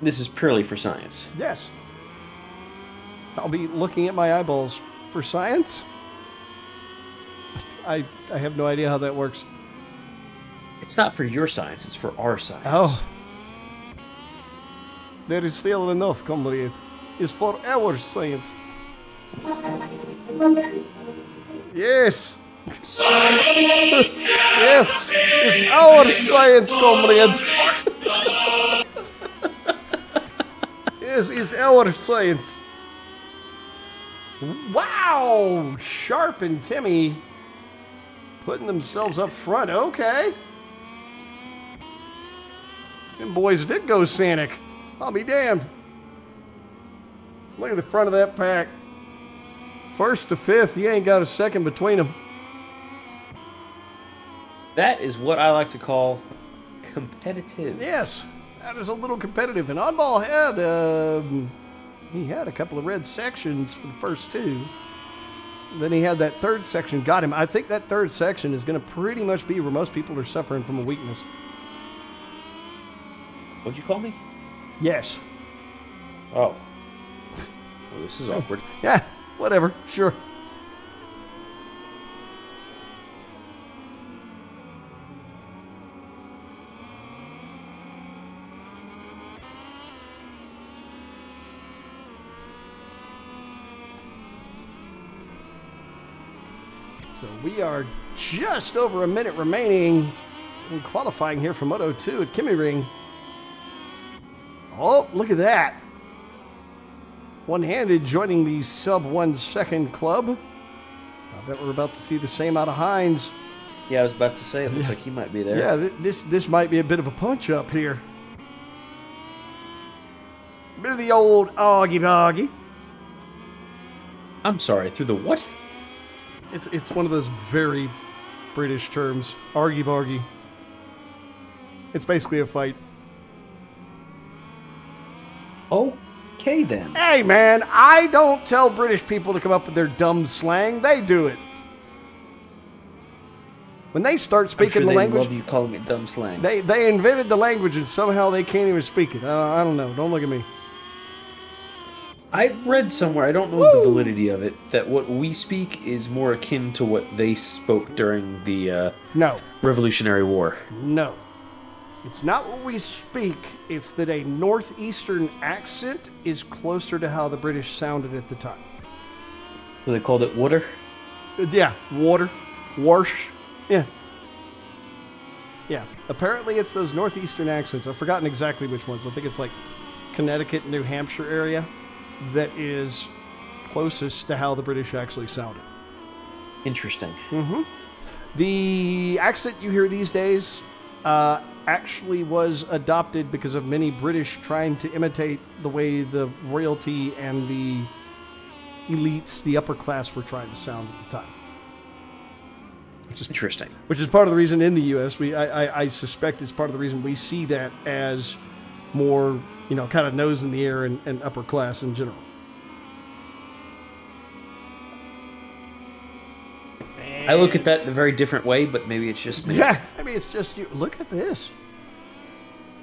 This is purely for science. Yes. I'll be looking at my eyeballs for science. I have no idea how that works. It's not for your science, it's for our science. Oh. There is fair enough, comrade. It's for our science. Yes. Science! Yes. It's our science, comrade. Yes, it's our science. Wow! Sharp and Timmy putting themselves up front. Okay. Them boys did go scenic. I'll be damned. Look at the front of that pack. First to fifth, you ain't got a second between them. That is what I like to call competitive. Yes, that is a little competitive. And Oddball had a couple of red sections for the first two. Then he had that third section, got him. I think that third section is going to pretty much be where most people are suffering from a weakness. What'd you call me? Yes. Oh. Well, this is awkward. Yeah, whatever. Sure. So we are just over a minute remaining in qualifying here for Moto 2 at Kymiring. Oh, look at that. One-handed joining the sub 1 second club. I bet we're about to see the same out of Hines. Yeah, I was about to say, it looks like he might be there. Yeah, this might be a bit of a punch-up here. Bit of the old augie-boggy. I'm sorry, through the what? It's one of those very British terms. Argy-bargy. It's basically a fight. Okay, then. Hey, man, I don't tell British people to come up with their dumb slang. They do it. When they start speaking the language... love you calling it dumb slang. They invented the language and somehow they can't even speak it. I don't know. Don't look at me. I read somewhere, I don't know the validity of it, that what we speak is more akin to what they spoke during the No. Revolutionary War. No. It's not what we speak. It's that a northeastern accent is closer to how the British sounded at the time. So they called it water? Yeah. Water. Warsh. Yeah. Yeah. Apparently it's those northeastern accents. I've forgotten exactly which ones. I think it's like Connecticut, New Hampshire area that is closest to how the British actually sounded. Interesting. Mm-hmm. The accent you hear these days actually was adopted because of many British trying to imitate the way the royalty and the elites, the upper class, were trying to sound at the time. Interesting. Which is part of the reason in the U.S. I suspect it's part of the reason we see that as more, kind of nose in the air and upper class in general. I look at that in a very different way, but maybe it's just me. Yeah, maybe it's just you. Look at this.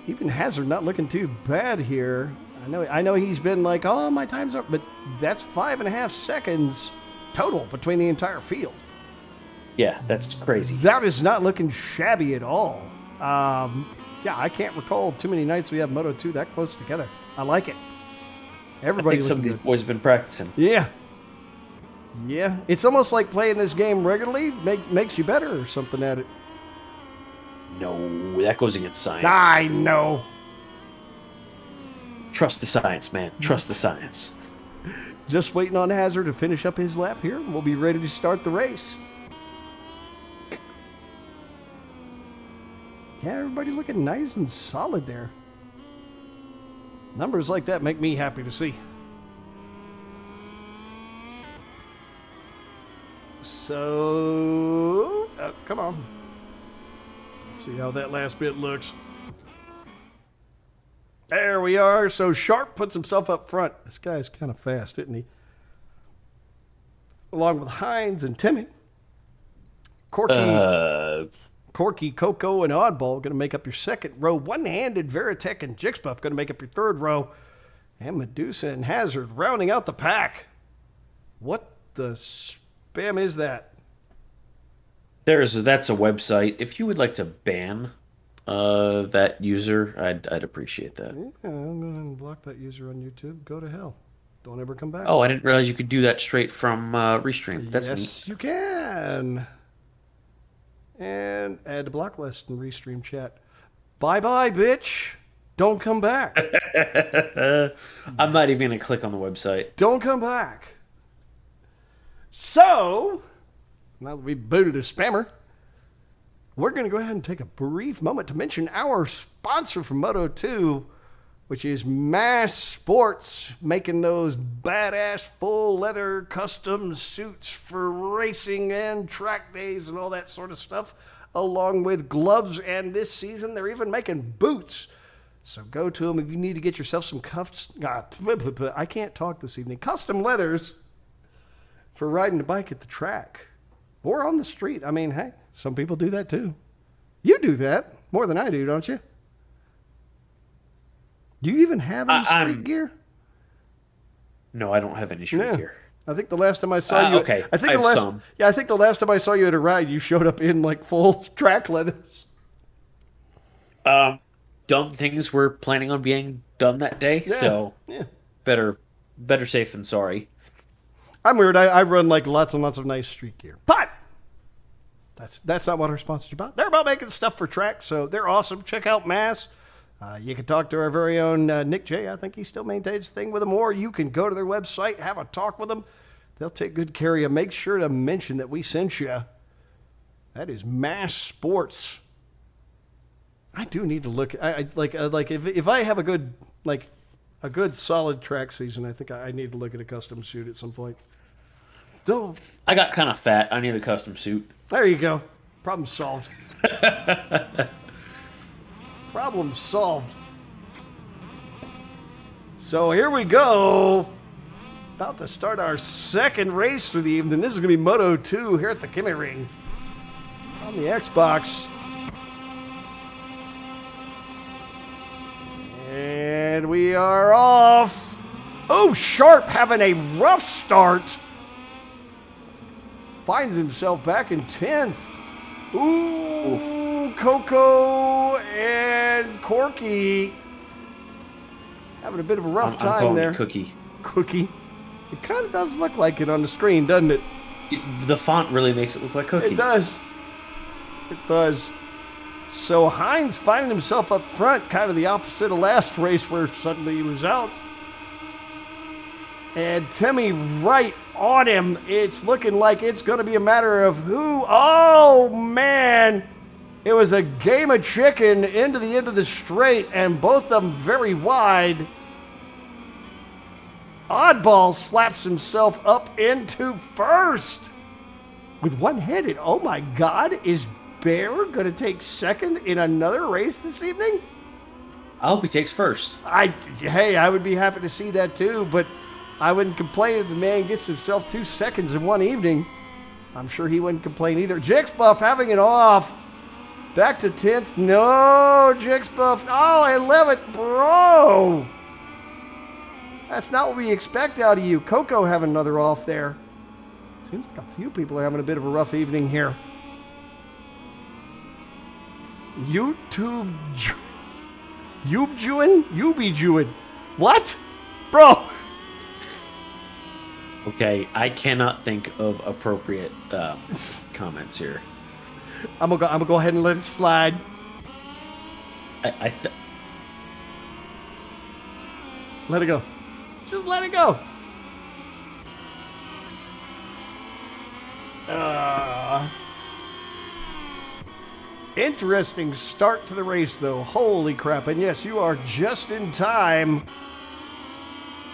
Even Hazard not looking too bad here. I know he's been like, oh, my time's up, but that's 5.5 seconds total between the entire field. Yeah, that's crazy. That is not looking shabby at all. I can't recall too many nights we have Moto 2 that close together. I like it. Everybody. I think some of these boys have been practicing. Yeah. Yeah. It's almost like playing this game regularly makes you better or something at it. No, that goes against science. I know. Trust the science, man. Trust the science. Just waiting on Hazard to finish up his lap here. We'll be ready to start the race. Yeah, everybody looking nice and solid there. Numbers like that make me happy to see. So, come on. Let's see how that last bit looks. There we are. So Sharp puts himself up front. This guy's kind of fast, isn't he? Along with Hines and Timmy. Corky, Coco, and Oddball going to make up your second row. One-handed Veritech and Jixbuff going to make up your third row. And Medusa and Hazard rounding out the pack. What the spam is that? That's a website. If you would like to ban that user, I'd appreciate that. Yeah, I'm going to block that user on YouTube. Go to hell. Don't ever come back. Oh, I didn't realize you could do that straight from Restream. That's neat. Yes, you can. And add to block list and Restream chat. Bye-bye, bitch. Don't come back. I'm not even going to click on the website. Don't come back. So, now that we've booted a spammer, we're going to go ahead and take a brief moment to mention our sponsor for Moto 2, which is Mass Sports, making those badass full leather custom suits for racing and track days and all that sort of stuff, along with gloves. And this season, they're even making boots. So go to them if you need to get yourself some cuffs. I can't talk this evening. Custom leathers for riding a bike at the track or on the street. I mean, hey, some people do that too. You do that more than I do, don't you? Do you even have any street gear? No, I don't have any street gear. I think the last time I saw you, okay. I think the last time I saw you at a ride, you showed up in like full track leathers. Dumb things were planning on being done that day, so better safe than sorry. I'm weird. I run like lots and lots of nice street gear, but that's not what our sponsor's about. They're about making stuff for track, so they're awesome. Check out Mass. You can talk to our very own Nick J. I think he still maintains the thing with them, or you can go to their website, have a talk with them. They'll take good care of you. Make sure to mention that we sent you. That is Mass Sports. I do need to look. If I have a good solid track season, I think I need to look at a custom suit at some point. Though I got kind of fat. I need a custom suit. There you go. Problem solved. Problem solved. So here we go. About to start our second race for the evening. This is going to be Moto 2 here at the Kymiring on the Xbox. And we are off. Oh, Sharp having a rough start. Finds himself back in 10th. Ooh, Coco and Corky having a bit of a rough time there. Cookie. It kind of does look like it on the screen, doesn't it? The font really makes it look like Cookie. It does. So Hines finding himself up front, kind of the opposite of last race where suddenly he was out. And Timmy right on him. It's looking like it's going to be a matter of who. Oh, man. It was a game of chicken into the end of the straight, and both of them very wide. Oddball slaps himself up into first. with one-handed. Oh my God, is Bear going to take second in another race this evening? I hope he takes first. Hey, I would be happy to see that too, but I wouldn't complain if the man gets himself 2 seconds in one evening. I'm sure he wouldn't complain either. Jixbuff having it off. Back to 10th. No, Jixbuff. Oh, 11th. Bro. That's not what we expect out of you. Coco having another off there. Seems like a few people are having a bit of a rough evening here. YouTube Jewin? What? Bro. Okay, I cannot think of appropriate comments here. I'm gonna go ahead and let it slide. Let it go. Just let it go. Interesting start to the race, though. Holy crap. And yes, you are just in time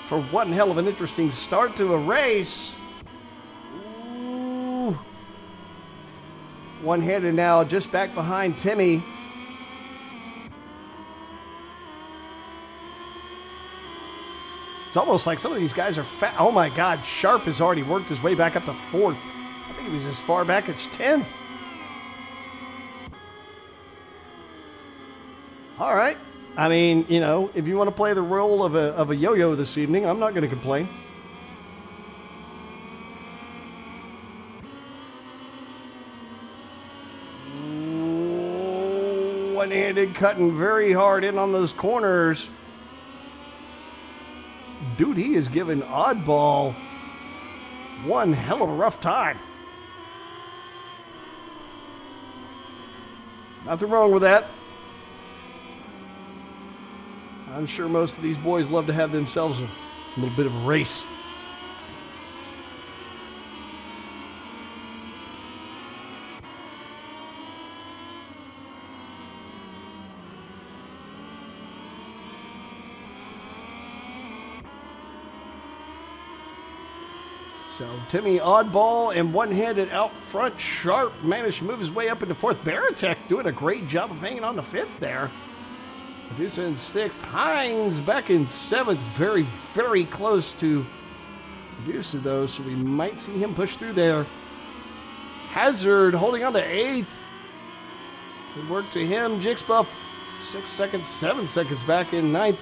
for one hell of an interesting start to a race. Ooh. One-handed now, just back behind Timmy. It's almost like some of these guys are fat. Oh my God, Sharp has already worked his way back up to 4th. I think he was as far back as 10th. All right. I mean, you know, if you want to play the role of a yo-yo this evening, I'm not going to complain. One-handed cutting very hard in on those corners. Dude, he is giving Oddball one hell of a rough time. Nothing wrong with that. I'm sure most of these boys love to have themselves a little bit of a race. So Timmy Oddball and one-handed out front. Sharp managed to move his way up into 4th. Baratek doing a great job of hanging on to 5th there. Medusa in 6th. Hines back in 7th. Very, very close to Medusa, though, so we might see him push through there. Hazard holding on to 8th. Good work to him. Jixbuff, 6 seconds, 7 seconds back in 9th.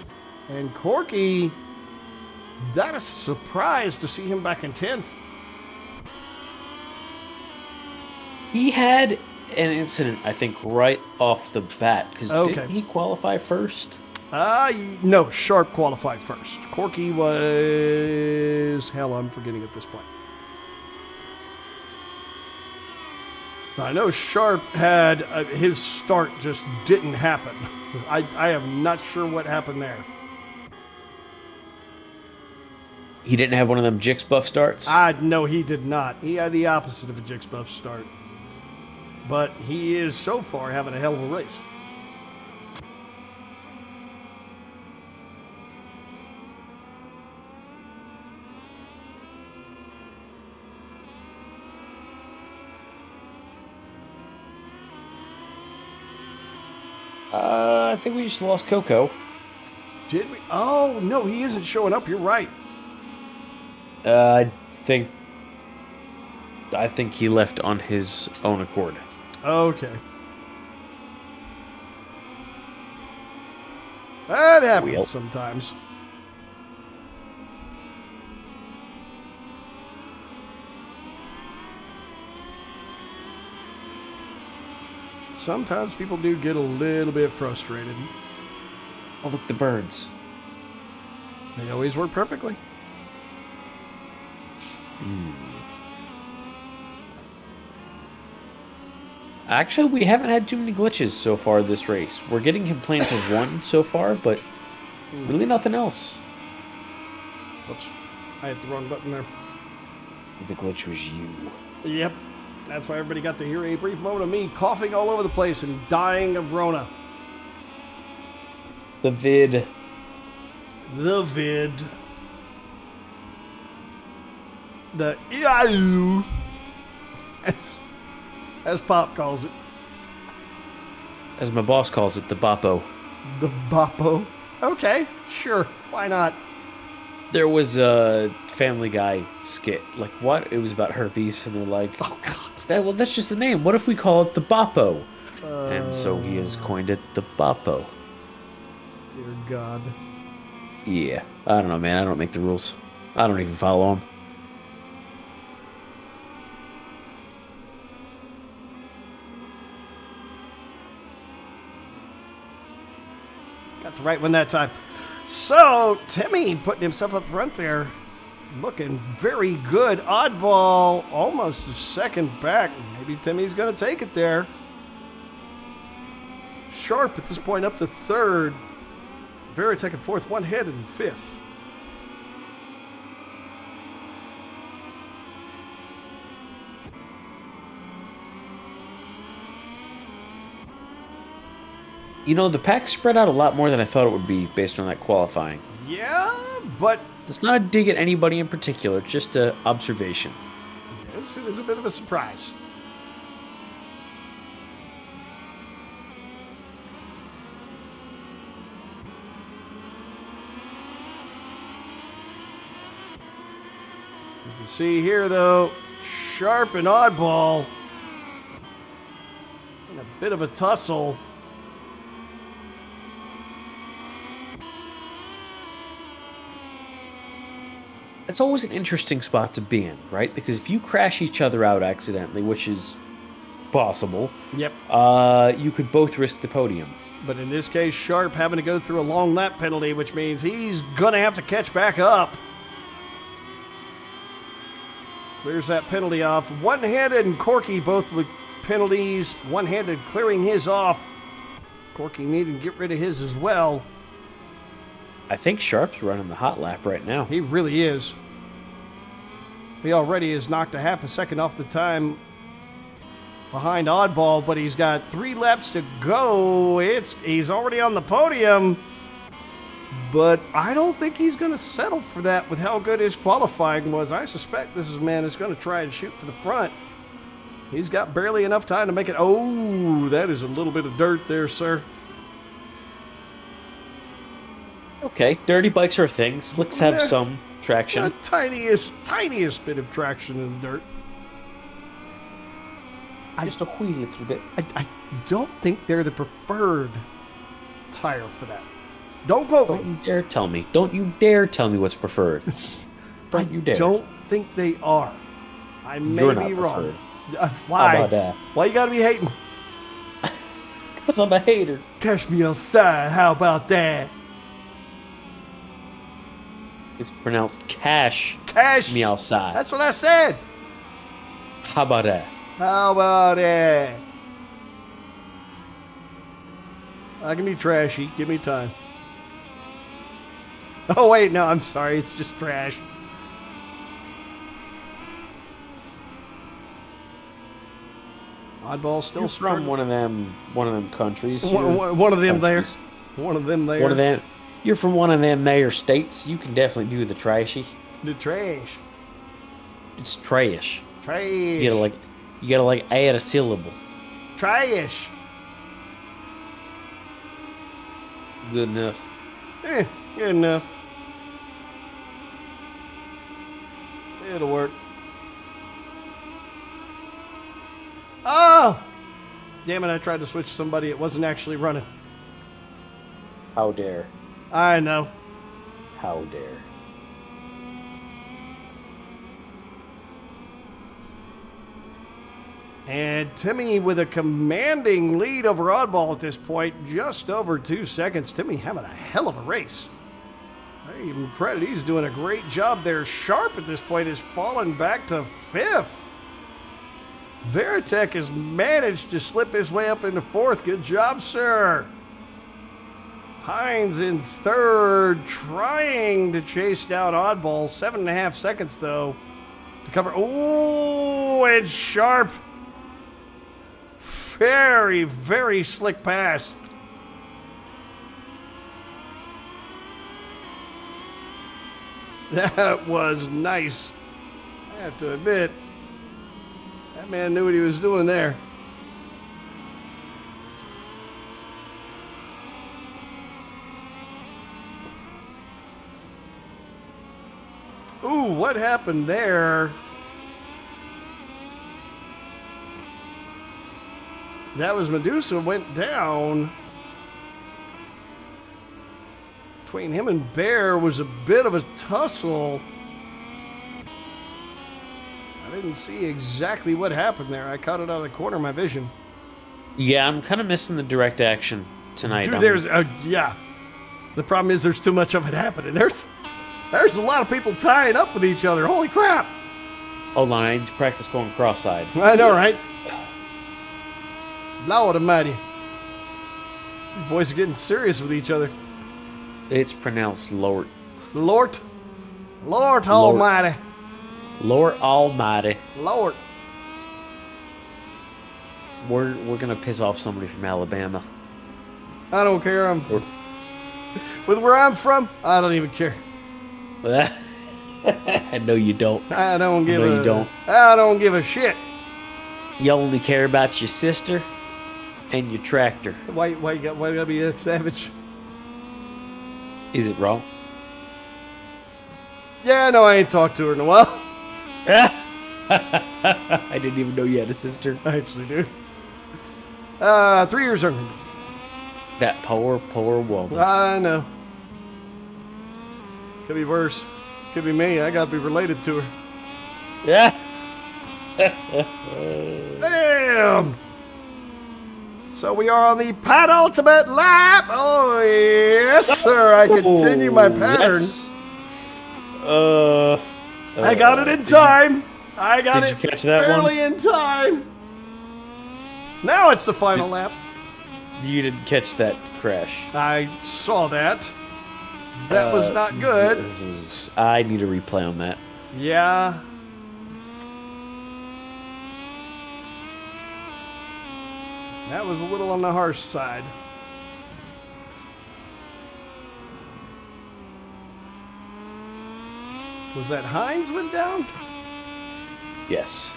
And Corky, that is a surprise to see him back in 10th. He had an incident, I think, right off the bat. Because didn't he qualify first? No, Sharp qualified first. Corky was... Hell, I'm forgetting at this point. I know Sharp had... his start just didn't happen. I am not sure what happened there. He didn't have one of them Jixbuff starts? No, he did not. He had the opposite of a Jixbuff start. But he is so far having a hell of a race. I think we just lost Coco. Did we? Oh, no, he isn't showing up. You're right. I think he left on his own accord. Okay. That happens sometimes. Sometimes people do get a little bit frustrated. Oh, look, the birds. They always work perfectly. Actually, we haven't had too many glitches so far this race. We're getting complaints of one so far, but really nothing else. Oops. I hit the wrong button there. The glitch was you. Yep. That's why everybody got to hear a brief moment of me coughing all over the place and dying of Rona. The vid. The vid. The Yahoo. as Pop calls it. As my boss calls it, the Boppo. The Boppo. Okay, sure. Why not? There was a Family Guy skit. Like, what? It was about herpes, and they're like, Oh, God. well, that's just the name. What if we call it the Boppo? And so he has coined it the Boppo. Dear God. Yeah. I don't know, man. I don't make the rules. I don't even follow them. Got the right one that time. So, Timmy putting himself up front there. Looking very good. Oddball almost a second back. Maybe Timmy's going to take it there. Sharp at this point up to third. Veritek in fourth. One head in fifth. You know, the pack spread out a lot more than I thought it would be based on that qualifying. Yeah, but It's not a dig at anybody in particular, it's just an observation. yes, it was a bit of a surprise. You can see here, though, Sharp and Oddball in a bit of a tussle. It's always an interesting spot to be in, right? Because if you crash each other out accidentally, which is possible, Yep. you could both risk the podium. But in this case, Sharp having to go through a long lap penalty, which means he's going to have to catch back up. Clears that penalty off. One-handed and Corky both with penalties. One-handed clearing his off. Corky needing to get rid of his as well. I think Sharp's running the hot lap right now. He really is. He already has knocked a half a second off the time behind Oddball, but he's got 3 laps to go. He's already on the podium, but I don't think he's going to settle for that with how good his qualifying was. I suspect this is a man that's going to try and shoot for the front. He's got barely enough time to make it. Oh, that is a little bit of dirt there, sir. Okay, dirty bikes are a thing. Slicks have some traction. The tiniest bit of traction in the dirt. Just a wee little bit. I don't think they're the preferred tire for that. Don't quote Don't me. you dare tell me. Don't you dare tell me what's preferred. Don't you dare. Don't think they are. I may You're be not wrong. preferred. Why? How about that? Why you gotta be hating? Because I'm a hater. Catch me outside. How about that? It's pronounced cash Cash me outside. That's what I said. How about that? How about that? I can be trashy. Give me time. Oh wait, no, I'm sorry. It's just trash. Oddball still You're from one of them countries. One of them there. Countries. One of them there. One of them. You're from one of them there states. You can definitely do the trashy. The trash. It's trash. Trash. You gotta add a syllable. Trash. Good enough. Good enough. It'll work. Oh! Damn it, I tried to switch to somebody. It wasn't actually running. How dare. I know. How dare. And Timmy with a commanding lead over Oddball at this point, just over 2 seconds. Timmy having a hell of a race. I give him credit. He's doing a great job there. Sharp at this point has fallen back to 5th. Veritek has managed to slip his way up into 4th. Good job, sir. Hines in 3rd, trying to chase down Oddball. 7.5 seconds, though, to cover. Oh, and Sharp. Very, very slick pass. That was nice. I have to admit, That man knew what he was doing there. Ooh, what happened there? That was Medusa went down. Between him and Bear was a bit of a tussle. I didn't see exactly what happened there. I caught it out of the corner of my vision. Yeah, I'm kind of missing the direct action tonight. Dude, there's yeah. The problem is there's too much of it happening. There's a lot of people tying up with each other. Holy crap! Hold on, I need to practice going cross-eyed. I know, right? Lord Almighty. These boys are getting serious with each other. It's pronounced Lord. Lord Almighty. Lord Almighty. Lord. We're gonna piss off somebody from Alabama. I don't care. With where I'm from, I don't even care. I know you don't. I don't give you don't. I don't give a shit. You only care about your sister and your tractor. Why you gotta be that savage? Is it wrong? Yeah, no, I ain't talked to her in a while. I didn't even know you had a sister. I actually do. 3 years younger. That poor woman. I know. Could be worse. Could be me. I gotta be related to her. Yeah. Damn! So we are on the penultimate lap. Oh yes, sir. I continue my pattern. Yes. I got it in time. I got did it you catch that barely in time. Now it's the final lap. You didn't catch that crash. I saw that. That was not good. I need a replay on that. Yeah. That was a little on the harsh side. Was that Hines went down? Yes.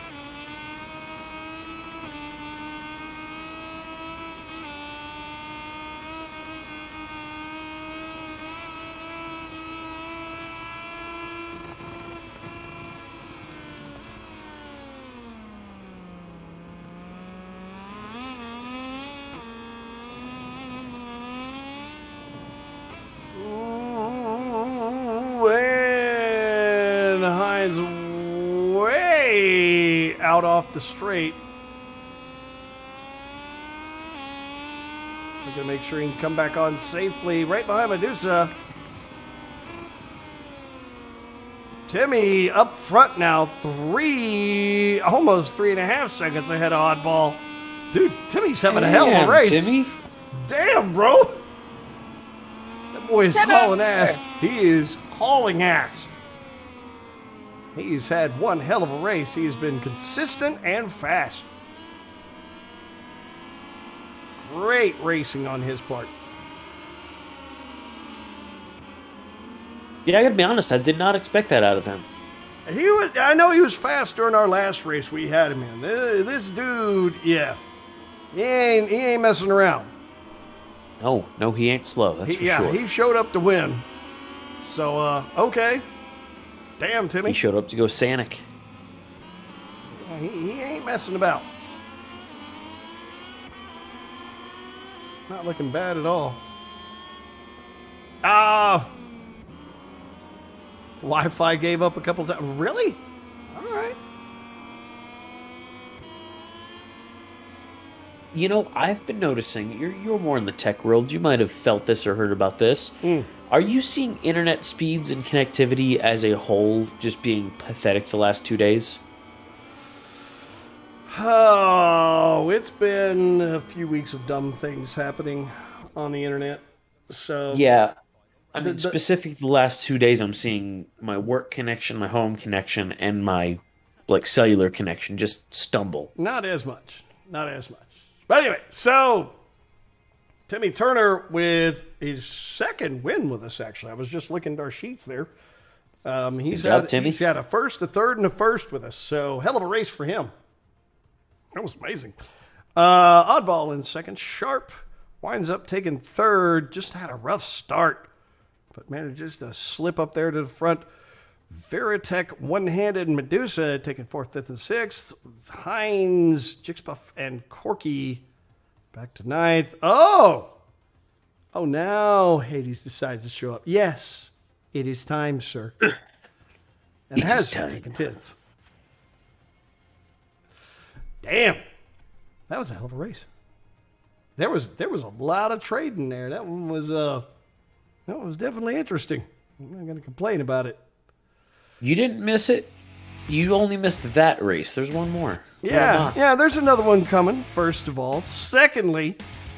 And Hines way out off the straight. I'm going to make sure he can come back on safely. Right behind Medusa. Timmy up front now. Almost 3.5 seconds ahead of Oddball. Dude, Timmy's having a hell of a race. Timmy? Damn, bro. That boy is hauling ass. He is hauling ass. He's had one hell of a race. He's been consistent and fast. Great racing on his part. Yeah, I gotta be honest, I did not expect that out of him. I know he was fast during our last race we had him in. This dude, yeah. He ain't messing around. No, he ain't slow, that's for sure. He showed up to win. So, okay. Damn, Timmy. He showed up to go Sanic. Yeah, he ain't messing about. Not looking bad at all. Wi-Fi gave up a couple times. Really? All right. You know, I've been noticing, you're more in the tech world, you might have felt this or heard about this. Are you seeing internet speeds and connectivity as a whole just being pathetic the last 2 days? Oh, it's been a few weeks of dumb things happening on the internet. So Yeah. I mean, specifically the last 2 days, I'm seeing my work connection, my home connection, and my cellular connection just stumble. Not as much. But anyway, so Timmy Turner with his second win with us, actually. I was just looking at our sheets there. He's Good job, Timmy. He's got a first, a third, and a first with us. So hell of a race for him. That was amazing. Oddball in second. Sharp winds up taking third. Just had a rough start, but manages to slip up there to the front. Veritech one-handed Medusa taking fourth, fifth, and sixth. Hines, Jixbuff, and Corky back to ninth. Oh, now Hades decides to show up. Yes, it is time, sir. And It has is time. taken 10th. Damn, that was a hell of a race. There was a lot of trading there. That one was definitely interesting. I'm not going to complain about it. You didn't miss it. You only missed that race. There's one more. Yeah, there's another one coming, first of all. Secondly,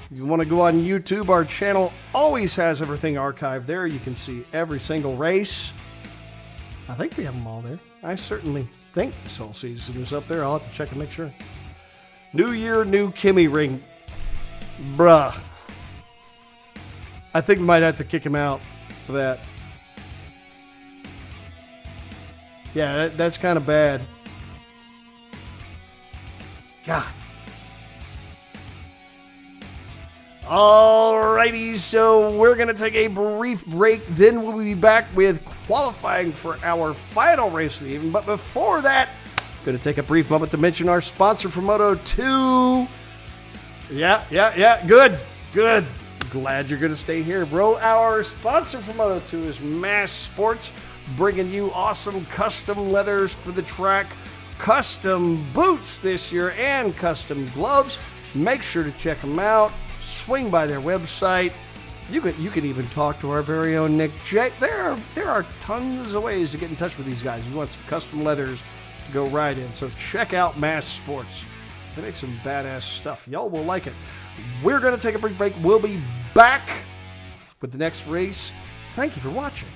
if you want to go on YouTube, our channel always has everything archived there. You can see every single race. I think we have them all there. I certainly think this whole season is up there. I'll have to check and make sure. New year, new Kymiring. Bruh. I think we might have to kick him out for that. Yeah, that's kind of bad. God. Alrighty, so we're going to take a brief break. Then we'll be back with qualifying for our final race of the evening. But before that, I'm going to take a brief moment to mention our sponsor for Moto 2. Yeah, good. Glad you're going to stay here, bro. Our sponsor for Moto 2 is Mass Sports, bringing you awesome custom leathers for the track, custom boots this year, and custom gloves. Make sure to check them out. Swing by their website. You can even talk to our very own Nick J. There are tons of ways to get in touch with these guys. You want some custom leathers to go right in. So check out Mass Sports. They make some badass stuff. Y'all will like it. We're going to take a brief break. We'll be back with the next race. Thank you for watching.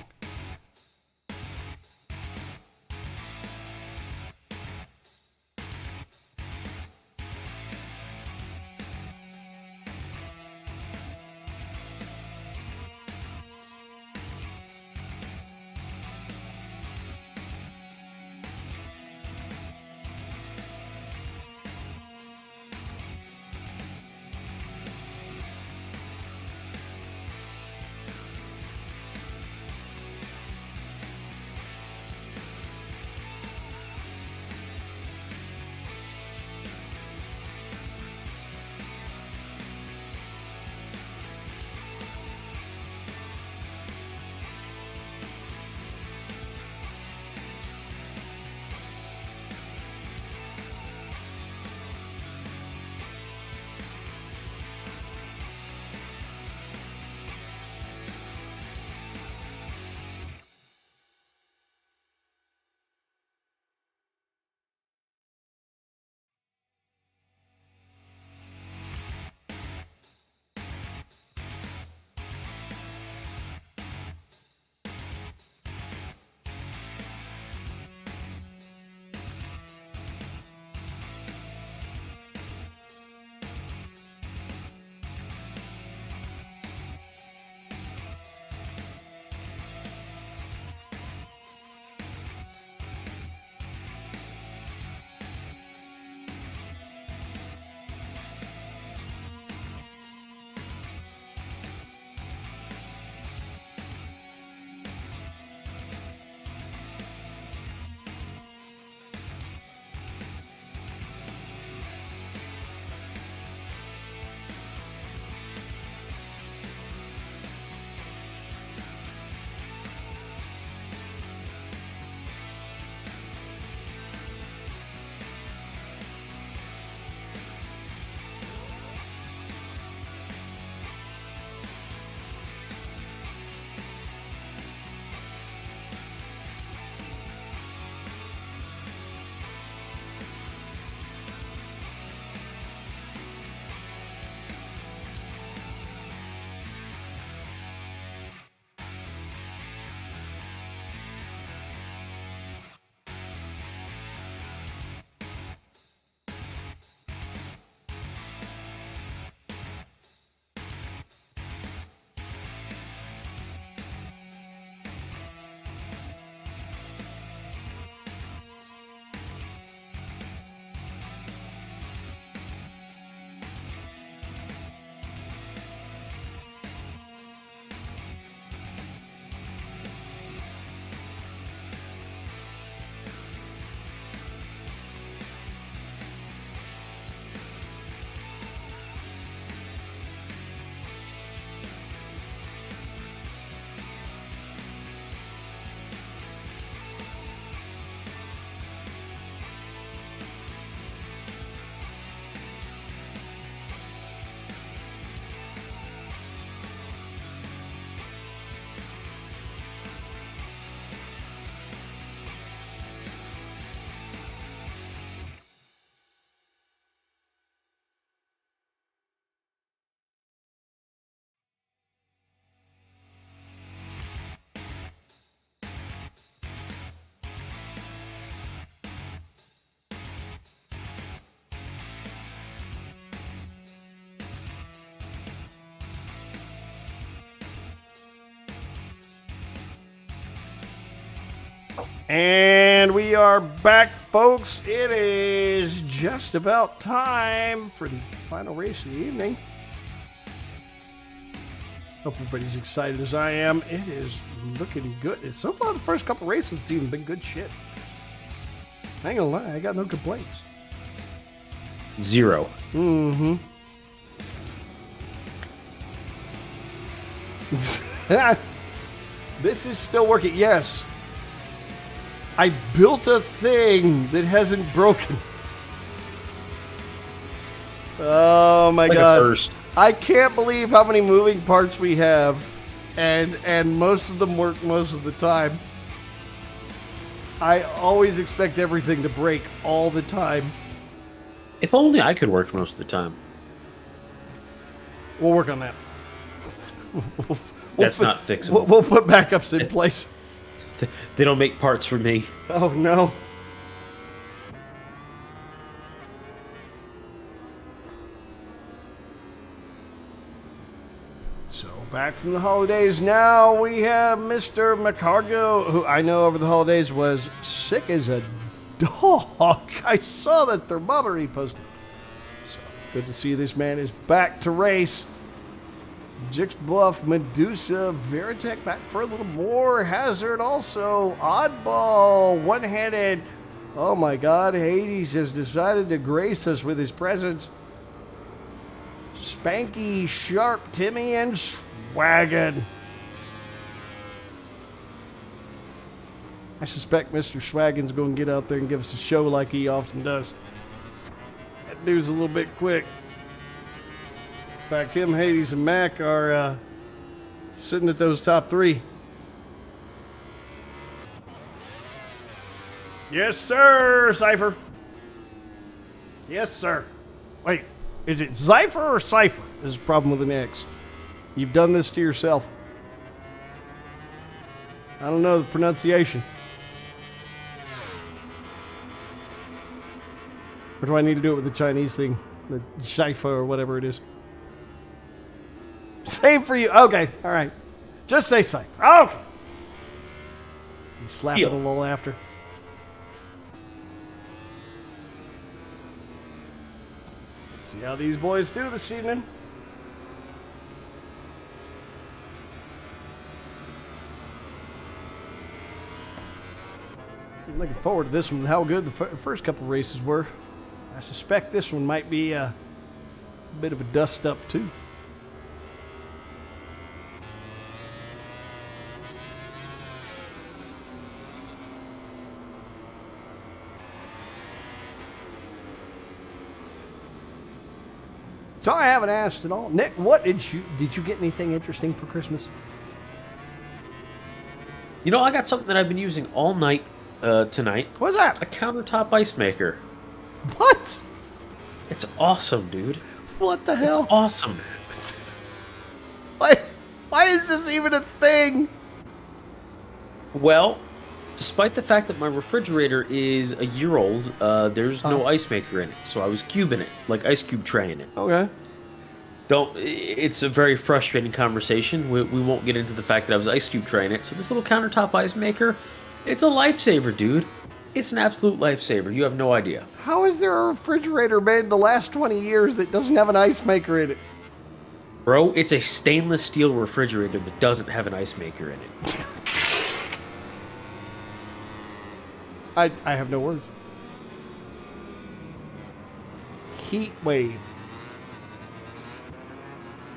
And we are back, folks. It is just about time for the final race of the evening. Hope everybody's excited as I am. It is looking good. So far, the first couple races have even been good shit. I ain't gonna lie, I got no complaints. 0. Mm-hmm. This is still working. Yes. I built a thing that hasn't broken. Oh my god. First. I can't believe how many moving parts we have, and most of them work most of the time. I always expect everything to break all the time. If only I could work most of the time. We'll work on that. That's not fixable. We'll put backups in place. They don't make parts for me. Oh no. So back from the holidays now, we have Mr. McCargo, who I know over the holidays was sick as a dog. I saw the thermometer he posted. So good to see this man is back to race. Jix Bluff, Medusa, Veritech back for a little more. Hazard also. Oddball, one-handed. Oh my god, Hades has decided to grace us with his presence. Spanky, Sharp, Timmy, and Swaggin. I suspect Mr. Swaggin's going to get out there and give us a show like he often does. That dude's a little bit quick. In fact, him, Hades, and Mac are sitting at those top 3. Yes, sir, Cypher. Yes, sir. Wait, is it Cypher or Cypher? This is a problem with an X. You've done this to yourself. I don't know the pronunciation. Or do I need to do it with the Chinese thing? The Cypher or whatever it is. Same for you. Okay, all right. Just say Cypher. Okay. You slap it a little after. Let's see how these boys do this evening. I'm looking forward to this one, how good the first couple races were. I suspect this one might be a bit of a dust-up, too. So I haven't asked at all. Nick, what did you get anything interesting for Christmas? You know, I got something that I've been using all night tonight. What's that? A countertop ice maker. What? It's awesome, dude. What the hell? It's awesome. Why is this even a thing? Well, despite the fact that my refrigerator is a year old, there's no ice maker in it. So I was cubing it, like ice cube traying it. Okay. It's a very frustrating conversation. We won't get into the fact that I was ice cube traying it. So this little countertop ice maker, it's a lifesaver, dude. It's an absolute lifesaver. You have no idea. How is there a refrigerator made in the last 20 years that doesn't have an ice maker in it? Bro, it's a stainless steel refrigerator that doesn't have an ice maker in it. I have no words. Heat wave.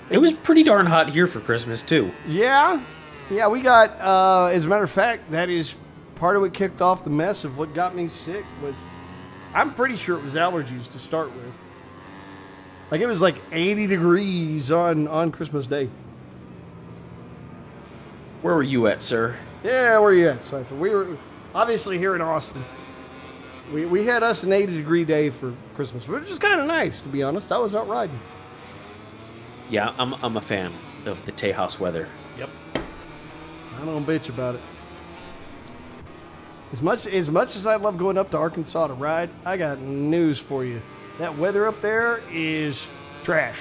It was pretty darn hot here for Christmas, too. Yeah, we got, as a matter of fact, that is part of what kicked off the mess of what got me sick was, I'm pretty sure it was allergies to start with. Like, it was like 80 degrees on Christmas Day. Where were you at, sir? Yeah, where you at, Cypher? We were obviously here in Austin. We had us an 80-degree day for Christmas, which is kind of nice, to be honest. I was out riding. Yeah, I'm a fan of the Tejas weather. Yep. I don't bitch about it. As much as I love going up to Arkansas to ride, I got news for you. That weather up there is trash.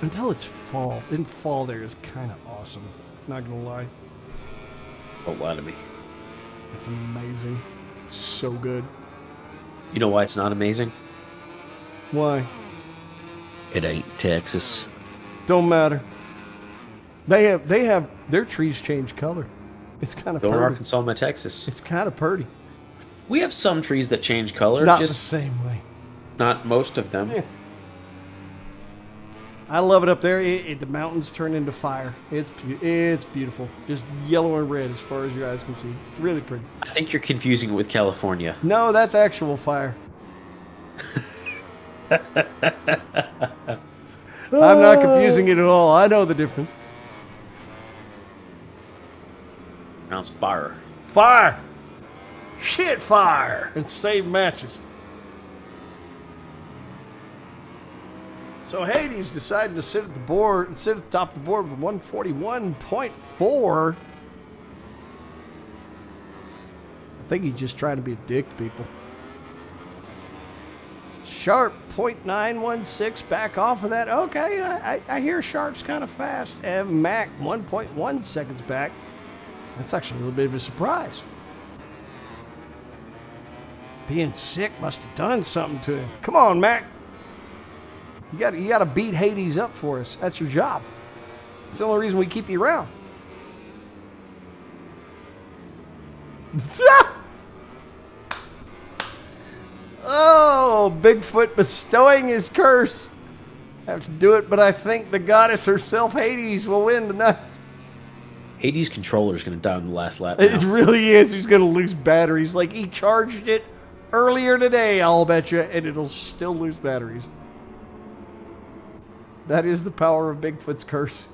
Until it's fall. Then fall there is kind of awesome. Not gonna lie. Don't lie to me. It's amazing. It's so good. You know why it's not amazing? Why? It ain't Texas. Don't matter. They have their trees change color. It's kind of Go to pretty. Arkansas, my Texas. It's kind of pretty. We have some trees that change color, Not the just same way. not most of them. Yeah. I love it up there. The mountains turn into fire. It's beautiful. Just yellow and red as far as your eyes can see. Really pretty. I think you're confusing it with California. No, that's actual fire. I'm not confusing it at all. I know the difference. Now it's fire. Fire! Shit fire! And save matches. So Hades decided to sit at the top of the board with 141.4. I think he's just trying to be a dick to people. Sharp 0.916 back off of that. Okay, I hear Sharp's kind of fast. And Mac 1.1 seconds back. That's actually a little bit of a surprise. Being sick must have done something to him. Come on, Mac. You got to beat Hades up for us. That's your job. It's the only reason we keep you around. Oh, Bigfoot bestowing his curse. I have to do it, but I think the goddess herself, Hades, will win tonight. Hades' controller is going to die on the last lap It now. really is. He's going to lose batteries. Like he charged it earlier today, I'll bet you, and it'll still lose batteries. That is the power of Bigfoot's curse.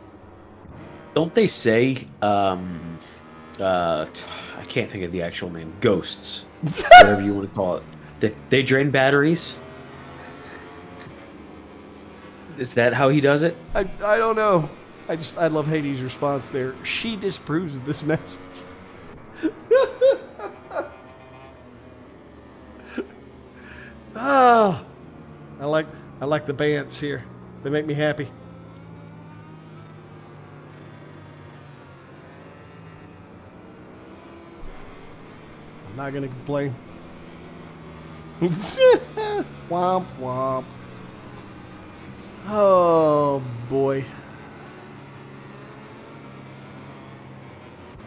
Don't they say, I can't think of the actual name, ghosts, whatever you want to call it. They drain batteries? Is that how he does it? I don't know. I love Hades' response there. She disapproves of this message. Oh, I like the bands here. They make me happy. I'm not gonna complain. Womp womp. Oh boy.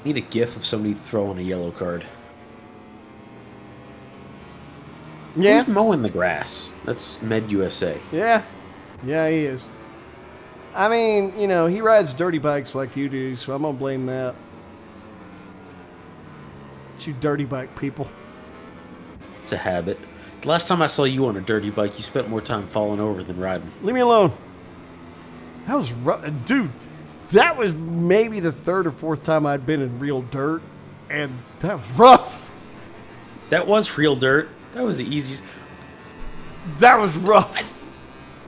Need a gif of somebody throwing a yellow card. Yeah. Who's mowing the grass? That's Med USA. Yeah. Yeah, he is. I mean, you know, he rides dirty bikes like you do, so I'm going to blame that. It's you dirty bike people. It's a habit. The last time I saw you on a dirty bike, you spent more time falling over than riding. Leave me alone. That was rough. Dude, that was maybe the third or fourth time I'd been in real dirt, and that was rough. That was real dirt. That was the easiest. That was rough.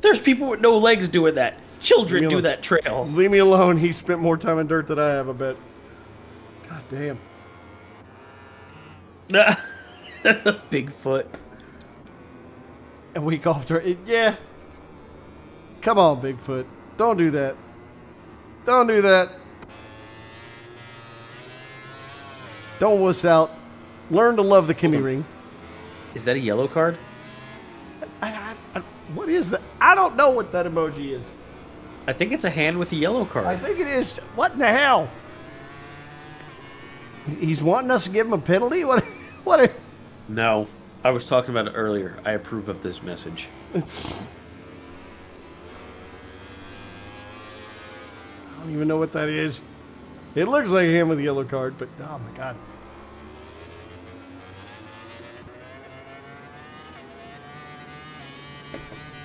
There's people with no legs doing that. Children Leave me do alone. that trail. Leave me alone. He spent more time in dirt than I have, I bet. God damn. Bigfoot. A week off dirt. Yeah. Come on, Bigfoot. Don't do that. Don't do that. Don't wuss out. Learn to love the Kymiring. Is that a yellow card? What is that? I don't know what that emoji is. I think it's a hand with a yellow card. I think it is. What in the hell? He's wanting us to give him a penalty? What? No. I was talking about it earlier. I approve of this message. It's, I don't even know what that is. It looks like him with a yellow card, but oh my god.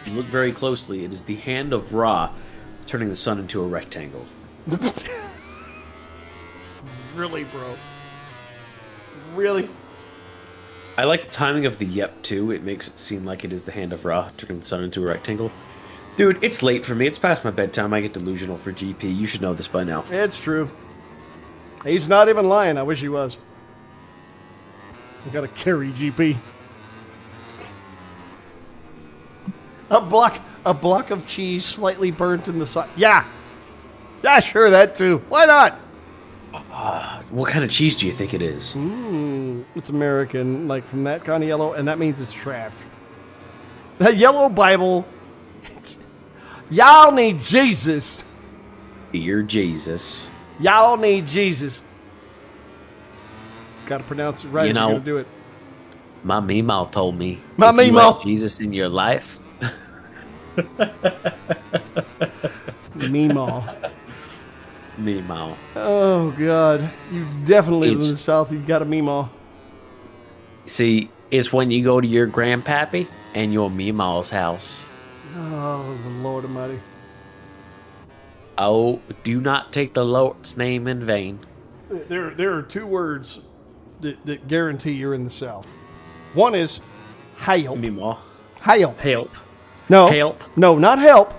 You look very closely. It is the hand of Ra turning the sun into a rectangle. Really, bro? Really? I like the timing of the yep, too. It makes it seem like it is the hand of Ra turning the sun into a rectangle. Dude, it's late for me. It's past my bedtime. I get delusional for GP. You should know this by now. It's true. He's not even lying. I wish he was. We gotta carry GP. A block of cheese slightly burnt in the side. Yeah. Yeah, sure, that too. Why not? What kind of cheese do you think it is? It's American, like from that kind of yellow, and that means it's trash. That yellow Bible. Y'all need Jesus. Dear Jesus. Y'all need Jesus. Got to pronounce it right. You if know- you're gonna do it. My Meemaw told me. My if you Meemaw. had Jesus in your life. Meemaw. Meemaw. Oh God, you definitely live in It's- the South. You've got a Meemaw. See, it's when you go to your grandpappy and your Meemaw's house. Oh, the Lord Almighty. Oh, do not take the Lord's name in vain. There are two words that guarantee you're in the South. One is help. Meemaw. Help. Help. No. Help. No, not help.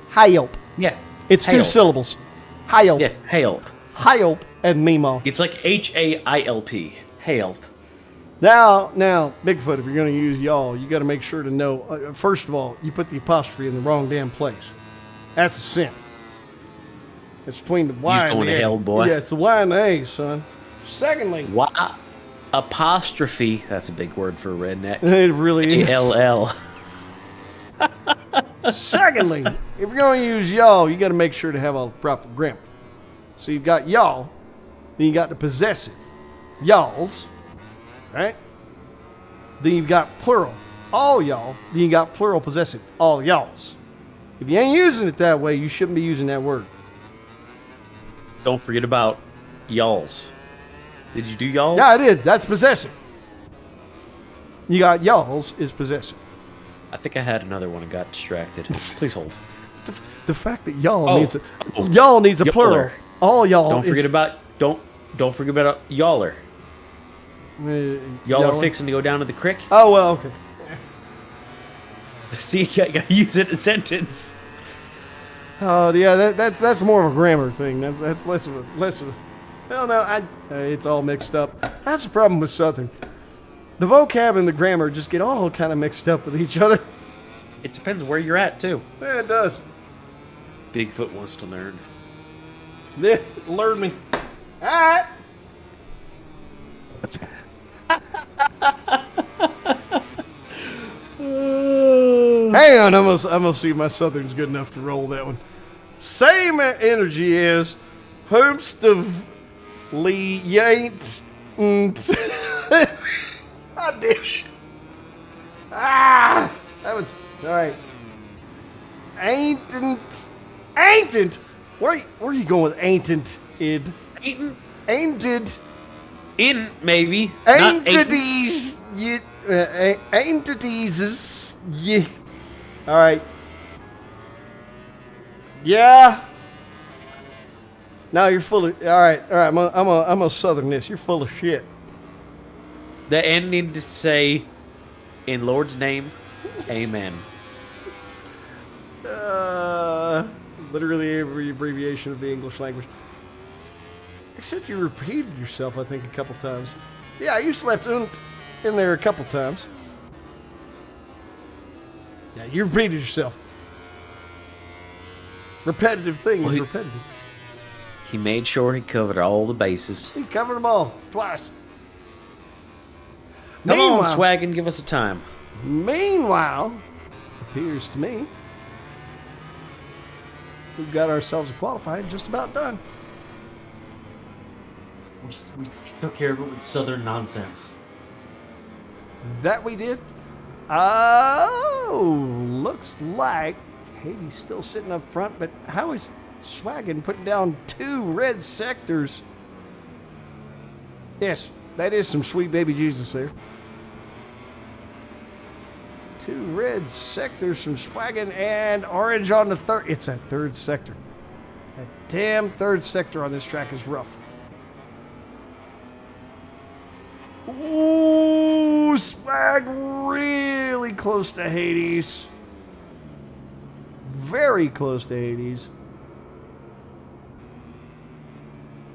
Help. Yeah. It's two Help. syllables. Help. Yeah, help. Help and Meemaw. It's like HAILP. Help. Now, Bigfoot, if you're going to use y'all, you got to make sure to know, first of all, you put the apostrophe in the wrong damn place. That's a sin. It's between the Y and going the to A. hell, boy. Yeah, it's the Y and the A, son. Secondly, Y apostrophe. That's a big word for a redneck. it really is. ALL. Secondly, if you're going to use y'all, you got to make sure to have a proper grammar. So you've got y'all, then you got the possessive, y'alls, right? Then you've got plural, all y'all. Then you got plural possessive, all y'alls. If you ain't using it that way, you shouldn't be using that word. Don't forget about y'alls. Did you do y'alls? Yeah, I did. That's possessive. You got y'alls is possessive. I think I had another one and got distracted. Please hold. The fact that y'all Oh. needs a Oh. y'all needs a Y'aller. plural. All y'all. Don't forget about don't forget about y'aller. Y'all are fixing to go down to the creek. Oh well, okay. See, you gotta use it in a sentence. Oh yeah, that's more of a grammar thing. That's less of a. No, it's all mixed up. That's the problem with Southern. The vocab and the grammar just get all kind of mixed up with each other. It depends where you're at too. Yeah, it does. Bigfoot wants to learn. Yeah, learn me. All right. Hang on, I'm gonna see if my Southern's good enough to roll that one. Same energy as Homst of Lee Yates. I did. That was all right. Ancient. Where are you going with ancient? Id. Ancient. In maybe. Not eight. Entities. Entities. Yeah. All right. Yeah. Now you're full of. All right. I'm a Southern this. You're full of shit. The end needed to say, "In Lord's name, Amen." Literally every abbreviation of the English language. Except you repeated yourself, I think, a couple times. Yeah, you slept in there a couple times. Yeah, you repeated yourself. Repetitive thing Well, is he- repetitive. He made sure he covered all the bases. You covered them all twice. Come on, swag, and give us a time. Meanwhile, appears to me, we've got ourselves a qualified just about done. We took care of it with Southern nonsense. That we did. Oh, looks like Hades still sitting up front, but how is Swaggin putting down 2 red sectors? Yes, that is some sweet baby Jesus there. 2 red sectors from Swaggin and orange on the third. It's that third sector. That damn third sector on this track is rough. Ooh, Swag really close to Hades. Very close to Hades.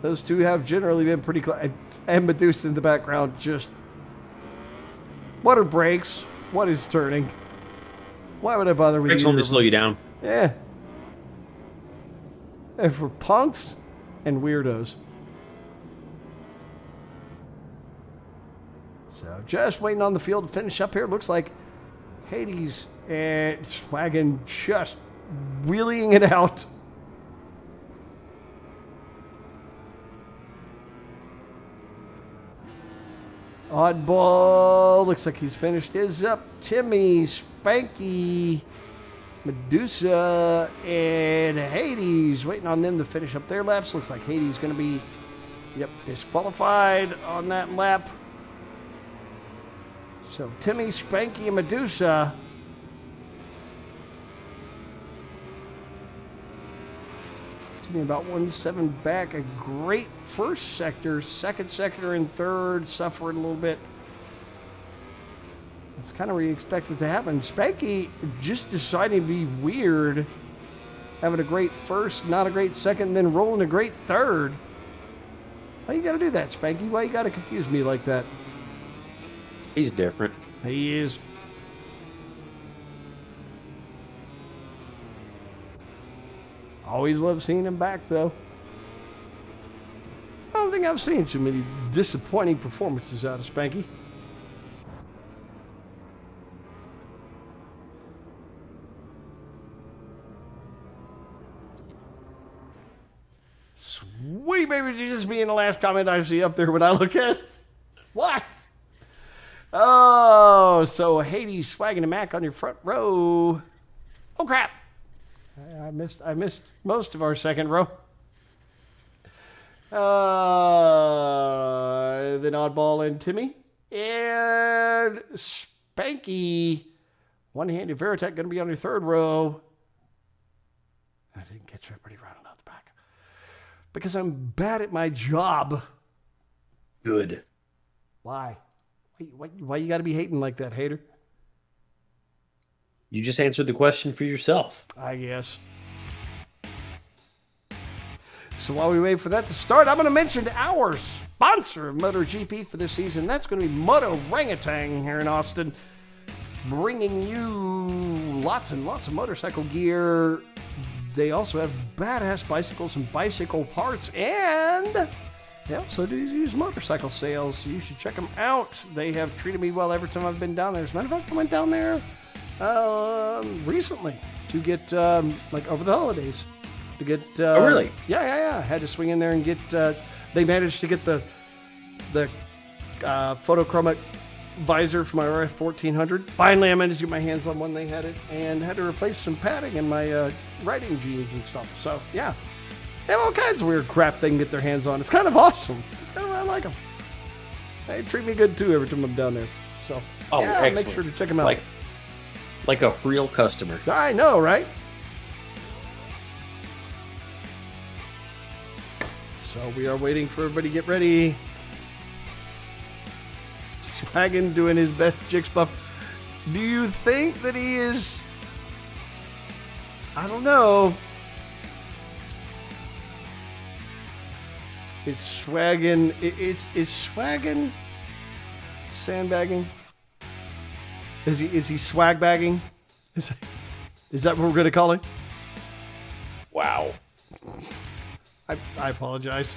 Those two have generally been pretty close. And Medusa in the background just... What are brakes? What is turning? Why would I bother with Brakes either only of slow them? you down. Yeah. And for punks and weirdos. So just waiting on the field to finish up here. Looks like Hades and Swaggin just wheeling it out. Oddball looks like he's finished his up. Timmy, Spanky, Medusa, and Hades waiting on them to finish up their laps. Looks like Hades going to be, disqualified on that lap. So Timmy, Spanky, and Medusa. Timmy about 1-7 back. A great first sector. Second sector and third suffering a little bit. That's kind of what you expect it to happen. Spanky just deciding to be weird. Having a great first, not a great second, then rolling a great third. Why you got to do that, Spanky? Why you got to confuse me like that? He's different. He is. Always love seeing him back, though. I don't think I've seen too many disappointing performances out of Spanky. Sweet baby Jesus being the last comment I see up there when I look at it. Why? Oh, so Hades swagging a Mac on your front row. Oh crap! I missed most of our second row. Then Oddball and Timmy and Spanky. One-handed Veritech going to be on your third row. I didn't catch everybody running out the back because I'm bad at my job. Good. Why you got to be hating like that, hater? You just answered the question for yourself. I guess. So while we wait for that to start, I'm going to mention our sponsor of MotoGP for this season. That's going to be Moto Rangatang here in Austin, bringing you lots and lots of motorcycle gear. They also have badass bicycles and bicycle parts, and they also do use motorcycle sales, so you should check them out. They have treated me well every time I've been down there. As a matter of fact, I went down there recently to get, over the holidays. To get, oh, really? Yeah. I had to swing in there and get, they managed to get the photochromic visor for my RF 1400. Finally, I managed to get my hands on one. They had it, and had to replace some padding in my riding jeans and stuff. So, yeah. They have all kinds of weird crap they can get their hands on. It's kind of awesome. It's kind of, I like them. They treat me good, too, every time I'm down there. So, excellent. Make sure to check them out. Like a real customer. I know, right? So we are waiting for everybody to get ready. Swaggin doing his best Jix buff. Do you think that he is... I don't know. Is Swaggin... Is Swaggin sandbagging? Is he swag bagging? Is that what we're going to call him? Wow. I apologize.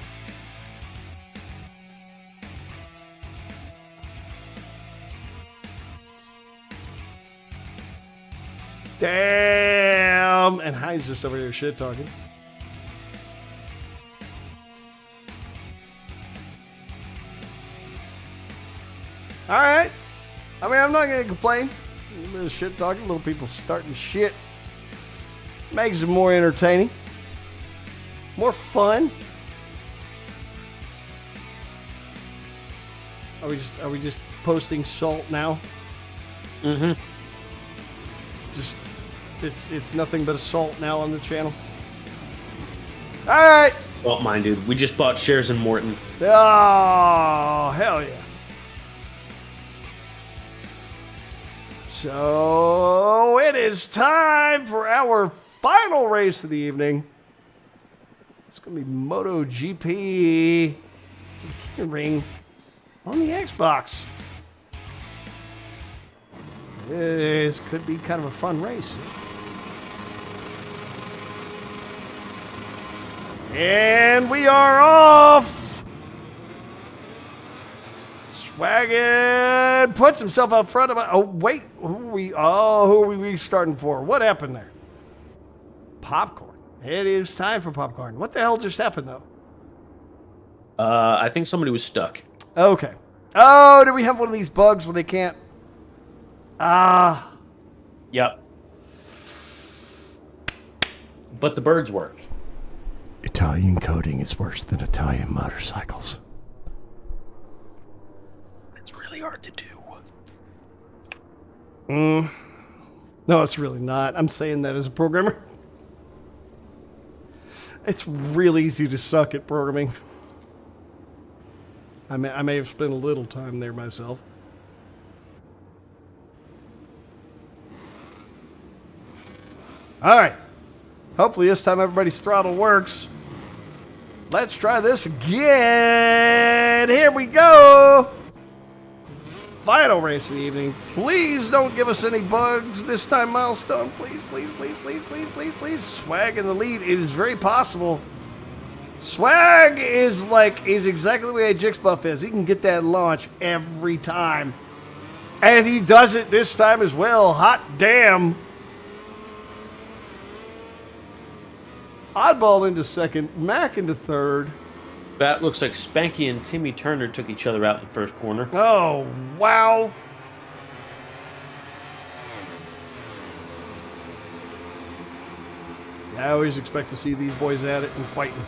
Damn! And Heinz just over here shit talking. All right. I mean, I'm not going to complain. A little bit of shit talking, little people starting shit. Makes it more entertaining. More fun. Are we just posting salt now? Mm-hmm. Just it's nothing but assault now on the channel. All right. Well, mine, dude. We just bought shares in Morton. Oh, hell yeah. So it is time for our final race of the evening. It's going to be MotoGP Kymiring on the Xbox. This could be kind of a fun race. And we are off. Swaggin puts himself out front of. Oh wait, who are we starting for? What happened there? Popcorn. It is time for popcorn. What the hell just happened though? I think somebody was stuck. Okay. Oh, do we have one of these bugs where they can't? Yep. But the birds work. Italian coding is worse than Italian motorcycles. It's really hard to do. No, it's really not. I'm saying that as a programmer. It's real easy to suck at programming. I may have spent a little time there myself. All right. Hopefully this time everybody's throttle works. Let's try this again. Here we go. Final race of the evening. Please don't give us any bugs this time, Milestone. Please, please, please, please, please, please, please. Swag in the lead. It is very possible. Swag is exactly the way a Jixbuff is. He can get that launch every time. And he does it this time as well. Hot damn. Oddball into second. Mac into third. That looks like Spanky and Timmy Turner took each other out in the first corner. Oh, wow. I always expect to see these boys at it and fighting.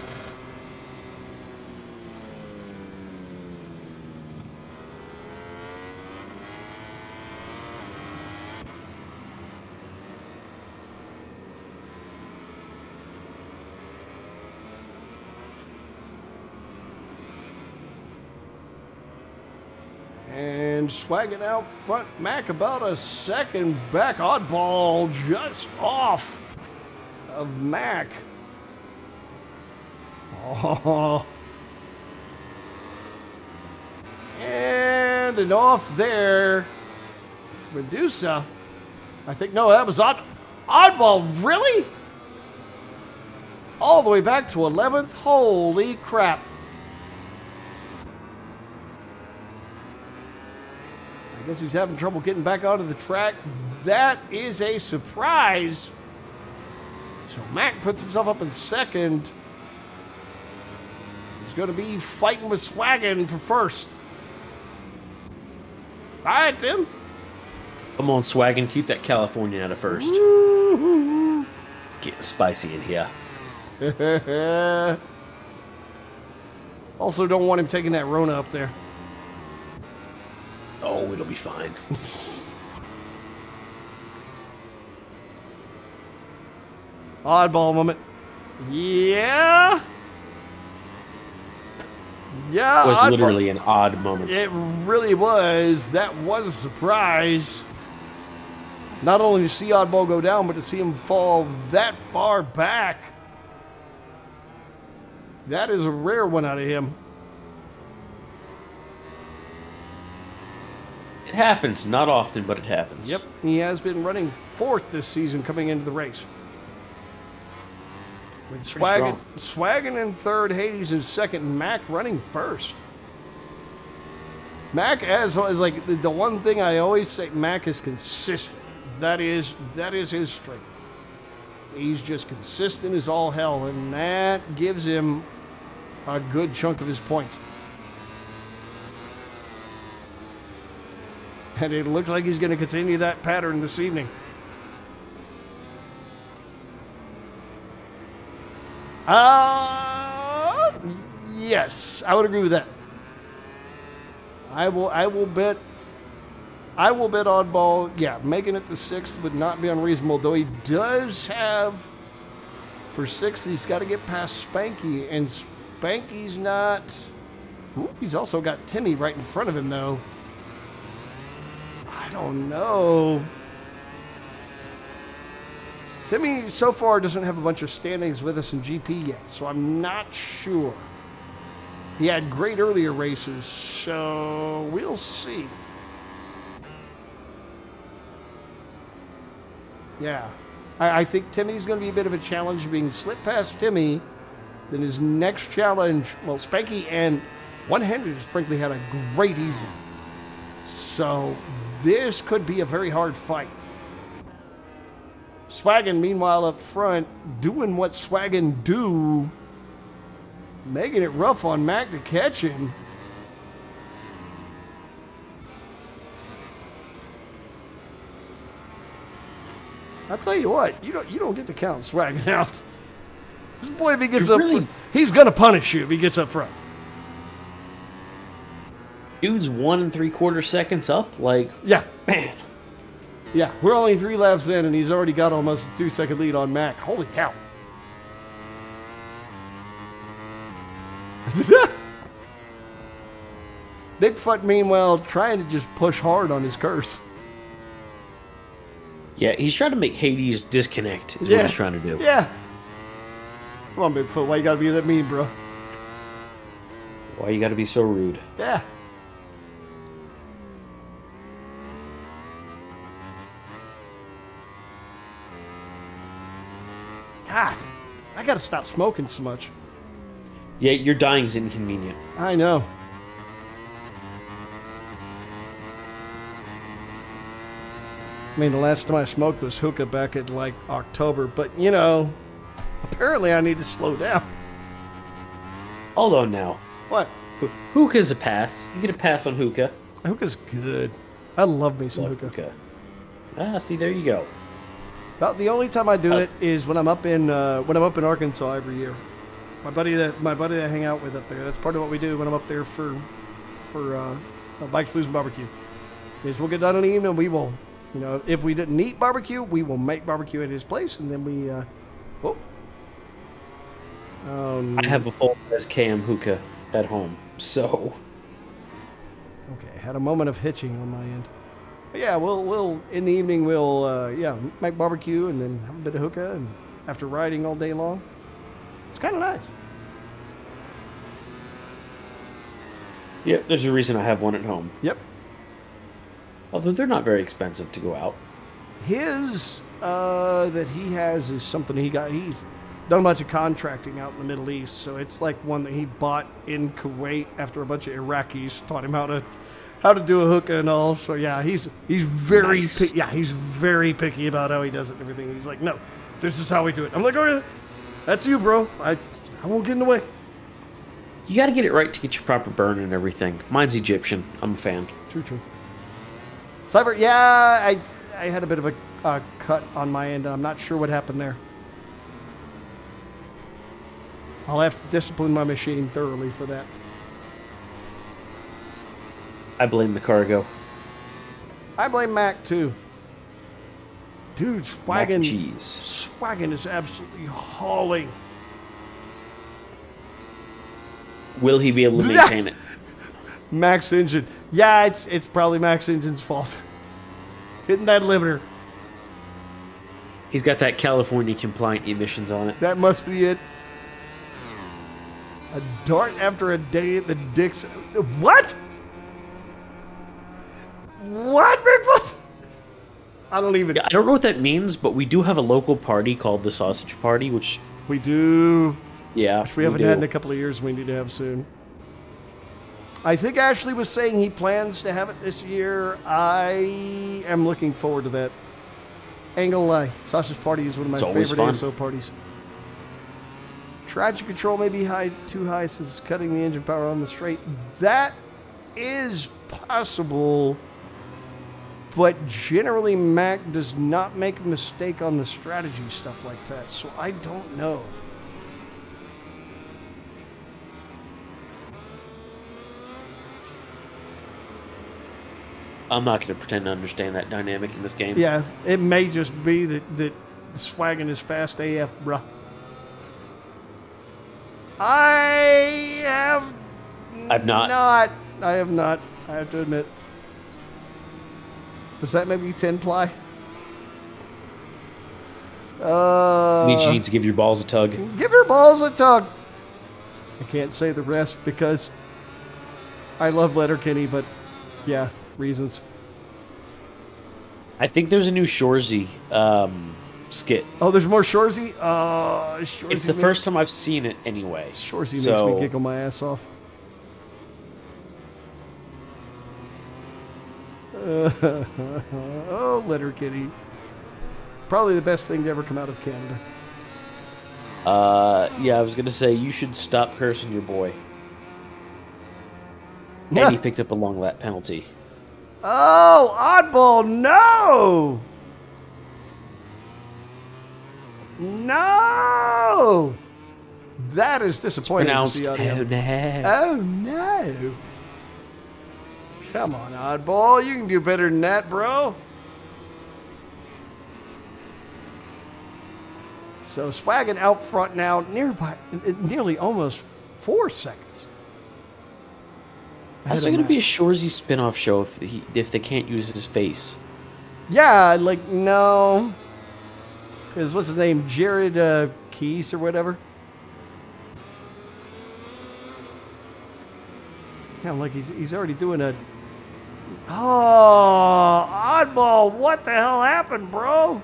And swagging out front, Mac about a second back. Oddball just off of Mac. Oh. And an off there. Medusa. I think, no, that was Oddball. Really? All the way back to 11th? Holy crap. I guess he's having trouble getting back onto the track. That is a surprise. So Mac puts himself up in second. He's going to be fighting with Swaggin for first. All right, Tim. Come on, Swaggin, keep that California out of first. Woo-hoo. Getting spicy in here. Also, don't want him taking that Rona up there. Oh, it'll be fine. Oddball moment. Yeah. Yeah. It was oddball. literally an odd moment. It really was. That was a surprise. Not only to see Oddball go down, but to see him fall that far back. That is a rare one out of him. It happens. Not often, but it happens. Yep, he has been running fourth this season coming into the race. With Swaggin in third, Hades in second, Mac running first. Mac, as like the one thing I always say, Mac is consistent. That is his strength. He's just consistent as all hell, and that gives him a good chunk of his points. And it looks like he's going to continue that pattern this evening. Yes, I would agree with that. I will bet Oddball, yeah, making it to sixth would not be unreasonable, though he does have, for sixth, he's got to get past Spanky, and Spanky's not, he's also got Timmy right in front of him, though. I don't know. Timmy so far doesn't have a bunch of standings with us in GP yet, so I'm not sure. He had great earlier races, so we'll see. Yeah. I think Timmy's going to be a bit of a challenge. Being slipped past Timmy, then his next challenge, well, Spanky and One-Handed has frankly had a great evening. So this could be a very hard fight. Swaggin, meanwhile, up front, doing what Swaggin do, making it rough on Mac to catch him. I'll tell you what, you don't get to count Swaggin out. This boy, if he gets up front, he's gonna punish you if he gets up front. Dude's 1 3/4 seconds up. Like, Yeah. man. Yeah, we're only 3 laps in, and he's already got almost a 2-second lead on Mac. Holy cow. Bigfoot, meanwhile, trying to just push hard on his curse. Yeah, he's trying to make Hades disconnect, is what he's trying to do. Yeah. Come on, Bigfoot. Why you gotta be that mean, bro? Why you gotta be so rude? Yeah. God, I gotta stop smoking so much. Yeah, your dying's inconvenient. I know. I mean, the last time I smoked was hookah back in like October, but you know, apparently I need to slow down. Hold on now. What? Hookah's a pass. You get a pass on hookah. Hookah's good. I love me some Love hookah. Ah, see, there you go. About the only time I do it is when I'm up in Arkansas every year. My buddy that I hang out with up there. That's part of what we do when I'm up there for Bikes, Blues, and Barbecue. Is we'll get done in the evening. We will, you know, if we didn't eat barbecue, we will make barbecue at his place, and then we. I have a full SKM hookah at home, so. Okay, had a moment of hitching on my end. But yeah, we'll in the evening we'll make barbecue and then have a bit of hookah, and after riding all day long, it's kind of nice. Yeah, there's a reason I have one at home. Yep. Although they're not very expensive to go out. His that he has is something he's done a bunch of contracting out in the Middle East, so it's like one that he bought in Kuwait after a bunch of Iraqis taught him how to do a hookah and all. So yeah, he's very Nice. he's very picky about how he does it and everything. He's like, no, this is how we do it. I'm like, okay, that's you, bro. I won't get in the way. You gotta get it right to get your proper burn and everything. Mine's Egyptian. I'm a fan. True. Cyber, yeah, I had a bit of a cut on my end. I'm not sure what happened there. I'll have to discipline my machine thoroughly for that. I blame the cargo. I blame Mac too. Dude, Mac and Swaggin cheese. is absolutely hauling. Will he be able to maintain it? Mac's engine. Yeah, it's probably Mac's engine's fault. Hitting that limiter. He's got that California compliant emissions on it. That must be it. A dart after a day at the Dick's. What? What, Bigfoot? I don't even. Yeah, I don't know what that means, but we do have a local party called the Sausage Party, which We do. yeah, Which we haven't had in a couple of years. We need to have soon. I think Ashley was saying he plans to have it this year. I am looking forward to that. Ain't gonna lie, Sausage Party is one of my It's always favorite fun. ASO parties. Traction control may be too high since it's cutting the engine power on the straight. That is possible, but generally Mac does not make a mistake on the strategy stuff like that, so I don't know. I'm not going to pretend to understand that dynamic in this game. Yeah, it may just be that Swaggin is fast AF, bruh. I have not. I have not. I have to admit. Does that make me 10 ply? Means you need to give your balls a tug. Give your balls a tug. I can't say the rest because I love Letterkenny, but yeah, reasons. I think there's a new Shorzy skit. Oh, there's more Shorzy? Shorzy It's the first time I've seen it anyway. Shorzy makes me giggle my ass off. Oh, Letterkenny. Probably the best thing to ever come out of Canada. Yeah, I was gonna say you should stop cursing your boy. And he picked up a long lap penalty. Oh, oddball, no! No! That is disappointing to see Pronounced, audio. oh no. Oh, no. Come on, oddball. You can do better than that, bro. So Swaggin out front now, nearly almost 4 seconds. How's there going to be a Shorzy spin-off show if they can't use his face? Yeah, like, no. Because what's his name? Jared Keese or whatever? Yeah, like he's already doing a... Oh, oddball, what the hell happened, bro?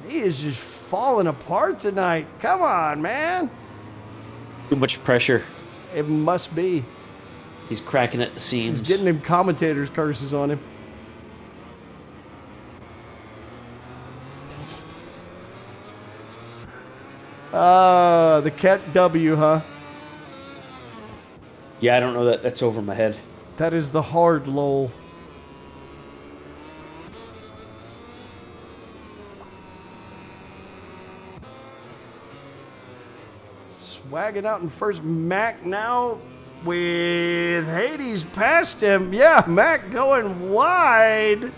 He is just falling apart tonight. Come on, man. Too much pressure. It must be. He's cracking at the seams. He's getting them commentators' curses on him. The Cat W, huh? Yeah, I don't know that. That's over my head. That is the hard lol. Swagging out in first. Mac now with Hades past him. Yeah, Mac going wide.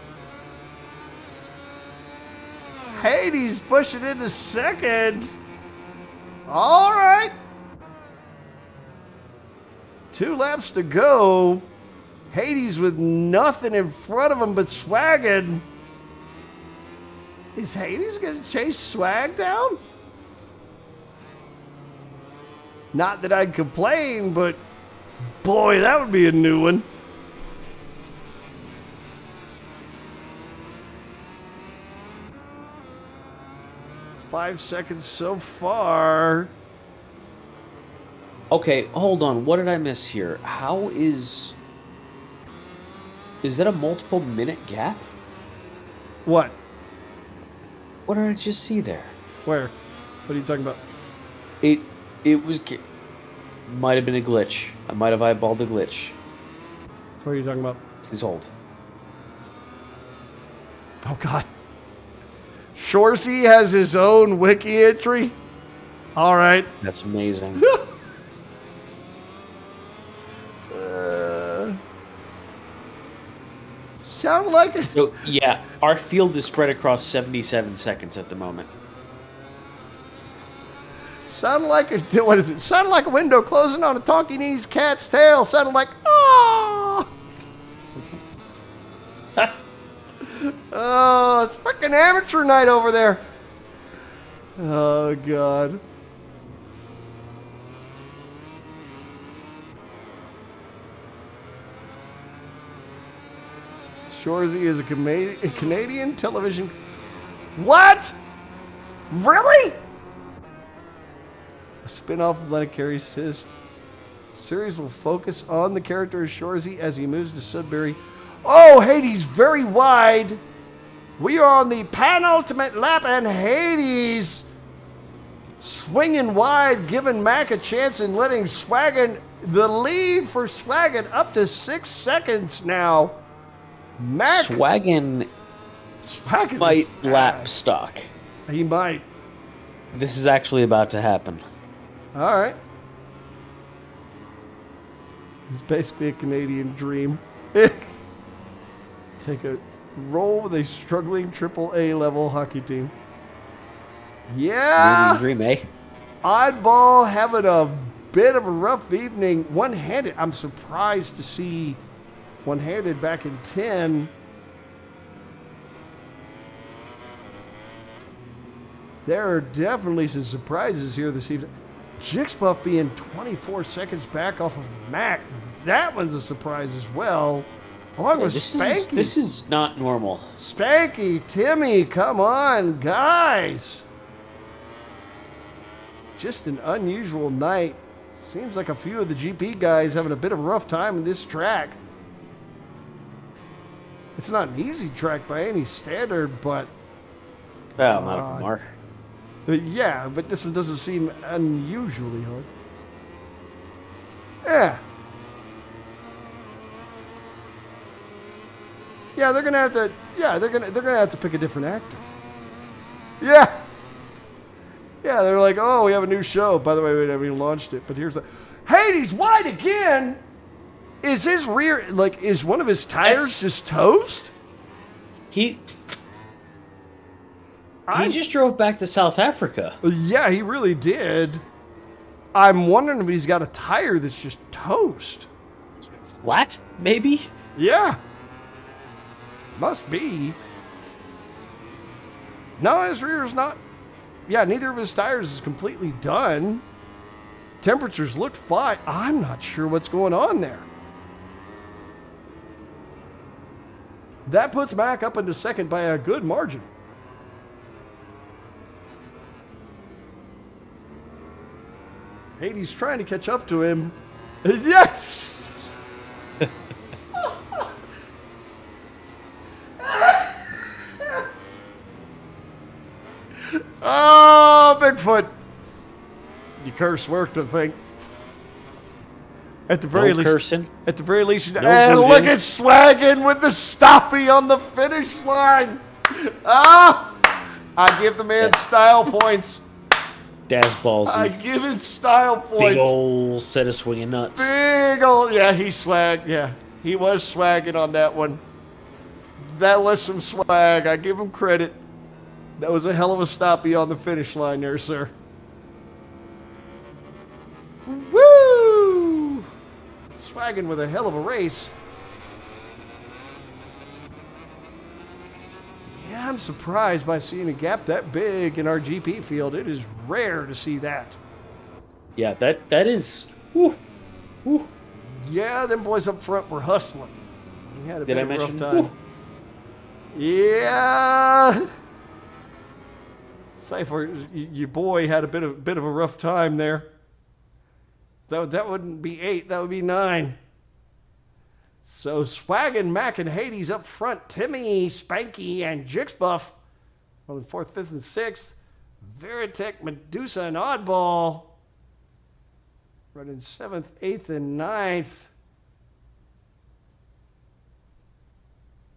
Hades pushing into second. All right. 2 laps to go. Hades with nothing in front of him but Swaggin. Is Hades going to chase Swag down? Not that I'd complain, but boy, that would be a new one. Five seconds so far. Okay, hold on. What did I miss here? How is that a multiple minute gap? What? What did I just see there? Where? What are you talking about? It was might have been a glitch. I might have eyeballed the glitch. What are you talking about? Please hold. Oh, God. Shorzy has his own wiki entry? All right. That's amazing. Sound like it. So, yeah, our field is spread across 77 seconds at the moment. Sound like a, what is it? Sound like a window closing on a Tonkinese cat's tail. Sounded like, oh! Oh, it's freaking amateur night over there. Oh, God. Shorzy is a Canadian television. What? Really? A spin-off of Lennox Carey's series will focus on the character of Shorzy as he moves to Sudbury. Oh, Hades very wide. We are on the penultimate lap, and Hades swinging wide, giving Mac a chance and letting Swaggin, the lead for Swaggin, up to 6 seconds now. Mac Swaggin might lap stock. He might. This is actually about to happen. All right. It's basically a Canadian dream. Take a roll with a struggling AAA level hockey team. Yeah. Canadian dream, eh? Oddball having a bit of a rough evening. One-handed. I'm surprised to see one-handed back in 10. There are definitely some surprises here this evening. Jixbuff being 24 seconds back off of Mac. That one's a surprise as well. Along with Spanky. This is not normal. Spanky, Timmy, come on, guys. Just an unusual night. Seems like a few of the GP guys having a bit of a rough time in this track. It's not an easy track by any standard, but Well, not of them are. yeah, but this one doesn't seem unusually hard. Yeah. Yeah, they're gonna have to. Yeah, they're gonna have to pick a different actor. Yeah. Yeah, they're like, oh, we have a new show. By the way, we haven't even launched it, but here's the Hades wide again. Is his rear is one of his tires just toast? He just drove back to South Africa. Yeah, he really did. I'm wondering if he's got a tire that's just toast. Flat, maybe? Yeah. Must be. No, his rear's not. Yeah, neither of his tires is completely done. Temperatures look fine. I'm not sure what's going on there. That puts Mac up into second by a good margin. Hades trying to catch up to him. Yes! Oh, Bigfoot. You curse worked, I think. At the very least. Cursing. At the very least. No And voodoo. look at Swaggin with the stoppie on the finish line. Ah! I give the man style points. Daz I ballsy. give him style points. Big old set of swinging nuts. Big old, yeah, he swag, yeah. He was swagging on that one. That was some swag. I give him credit. That was a hell of a stoppie on the finish line there, sir. Woo! Swagging with a hell of a race. Yeah, I'm surprised by seeing a gap that big in our GP field. It is rare to see that. Yeah, that is. Whew, whew. Yeah, them boys up front were hustling. We had a Did bit I of a rough mention? time. Yeah. Cypher, your boy had a bit of a rough time there. That wouldn't be 8, that would be 9. So Swaggin, Mac, and Hades up front. Timmy, Spanky, and Jixbuff running 4th, 5th, and 6th. Veritech, Medusa, and Oddball running 7th, 8th, and 9th.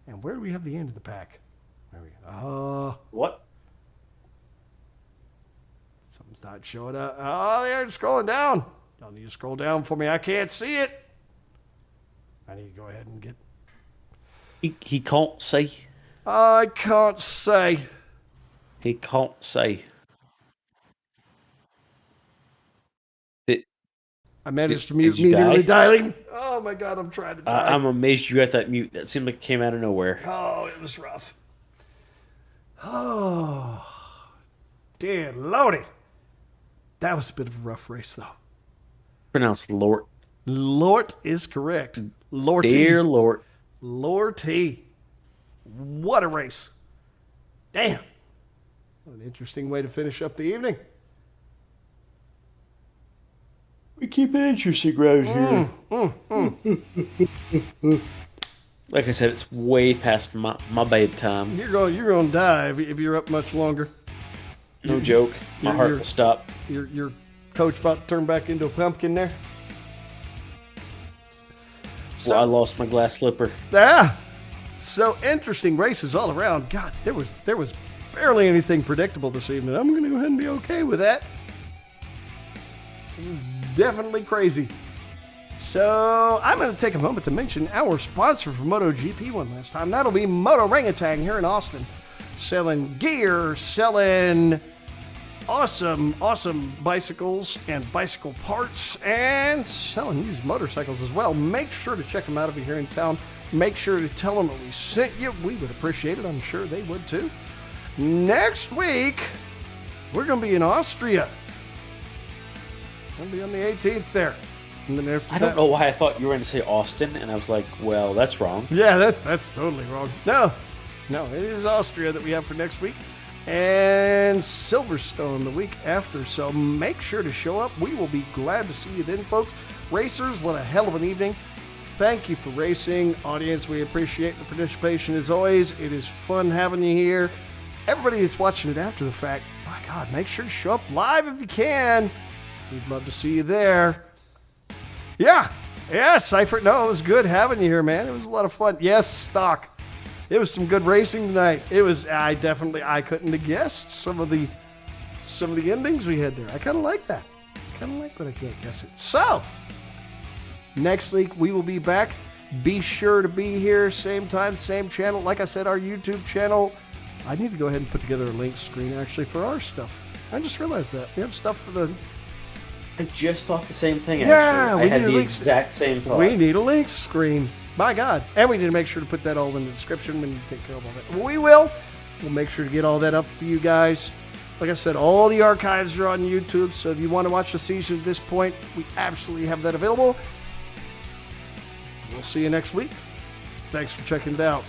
And where do we have the end of the pack? Where are we? What? Something's not showing up. Oh, they're scrolling down. Y'all need to scroll down for me. I can't see it. I need to go ahead and get. He can't say. I can't say. He can't say. I managed to Did mute you immediately die? dialing. Oh my God, I'm trying to die. I'm amazed you got that mute. That seemed like it came out of nowhere. Oh, it was rough. Oh, dear Lordy. That was a bit of a rough race, though. Pronounced Lord. Lort is correct. Lorty. Dear Lord. Lorty. What a race. Damn. What an interesting way to finish up the evening. We keep it interesting around here. Like I said, it's way past my bedtime. You're going to die if you're up much longer. No joke. My heart will stop. Your coach about to turn back into a pumpkin there. Well, I lost my glass slipper. Ah, so interesting races all around. God, there was barely anything predictable this evening. I'm going to go ahead and be okay with that. It was definitely crazy. So I'm going to take a moment to mention our sponsor for MotoGP one last time. That'll be Moto Orangutan here in Austin, selling gear, selling awesome bicycles and bicycle parts, and selling used motorcycles as well. Make sure to check them out if you're here in town. Make sure to tell them that we sent you. We would appreciate it. I'm sure they would too. Next week, we're going to be in Austria. We'll be on the 18th there. And then after I don't know why I thought you were going to say Austin, and I was like, well, that's wrong. Yeah, that's totally wrong. No, it is Austria that we have for next week. And Silverstone the week after. So make sure to show up. We will be glad to see you then, folks. Racers, what a hell of an evening. thank you for racing. Audience, we appreciate the participation as always. It is fun having you here. Everybody that's watching it after the fact, my God, make sure to show up live if you can. We'd love to see you there. Yeah, Cypher. No, it was good having you here, man. It was a lot of fun. Yes, Stock. It was some good racing tonight. It was. I couldn't have guessed some of the endings we had there. I kind of like that. Kind of like when I can't guess it. So, next week we will be back. Be sure to be here, same time, same channel. Like I said, our YouTube channel. I need to go ahead and put together a link screen actually for our stuff. I just realized that we have stuff for the. I just thought the same thing. Yeah, actually. I had the exact same thought. We need a link screen. My God. And we need to make sure to put that all in the description when you take care of all that. We will. We'll make sure to get all that up for you guys. Like I said, all the archives are on YouTube, so if you want to watch the season at this point, we absolutely have that available. We'll see you next week. Thanks for checking it out.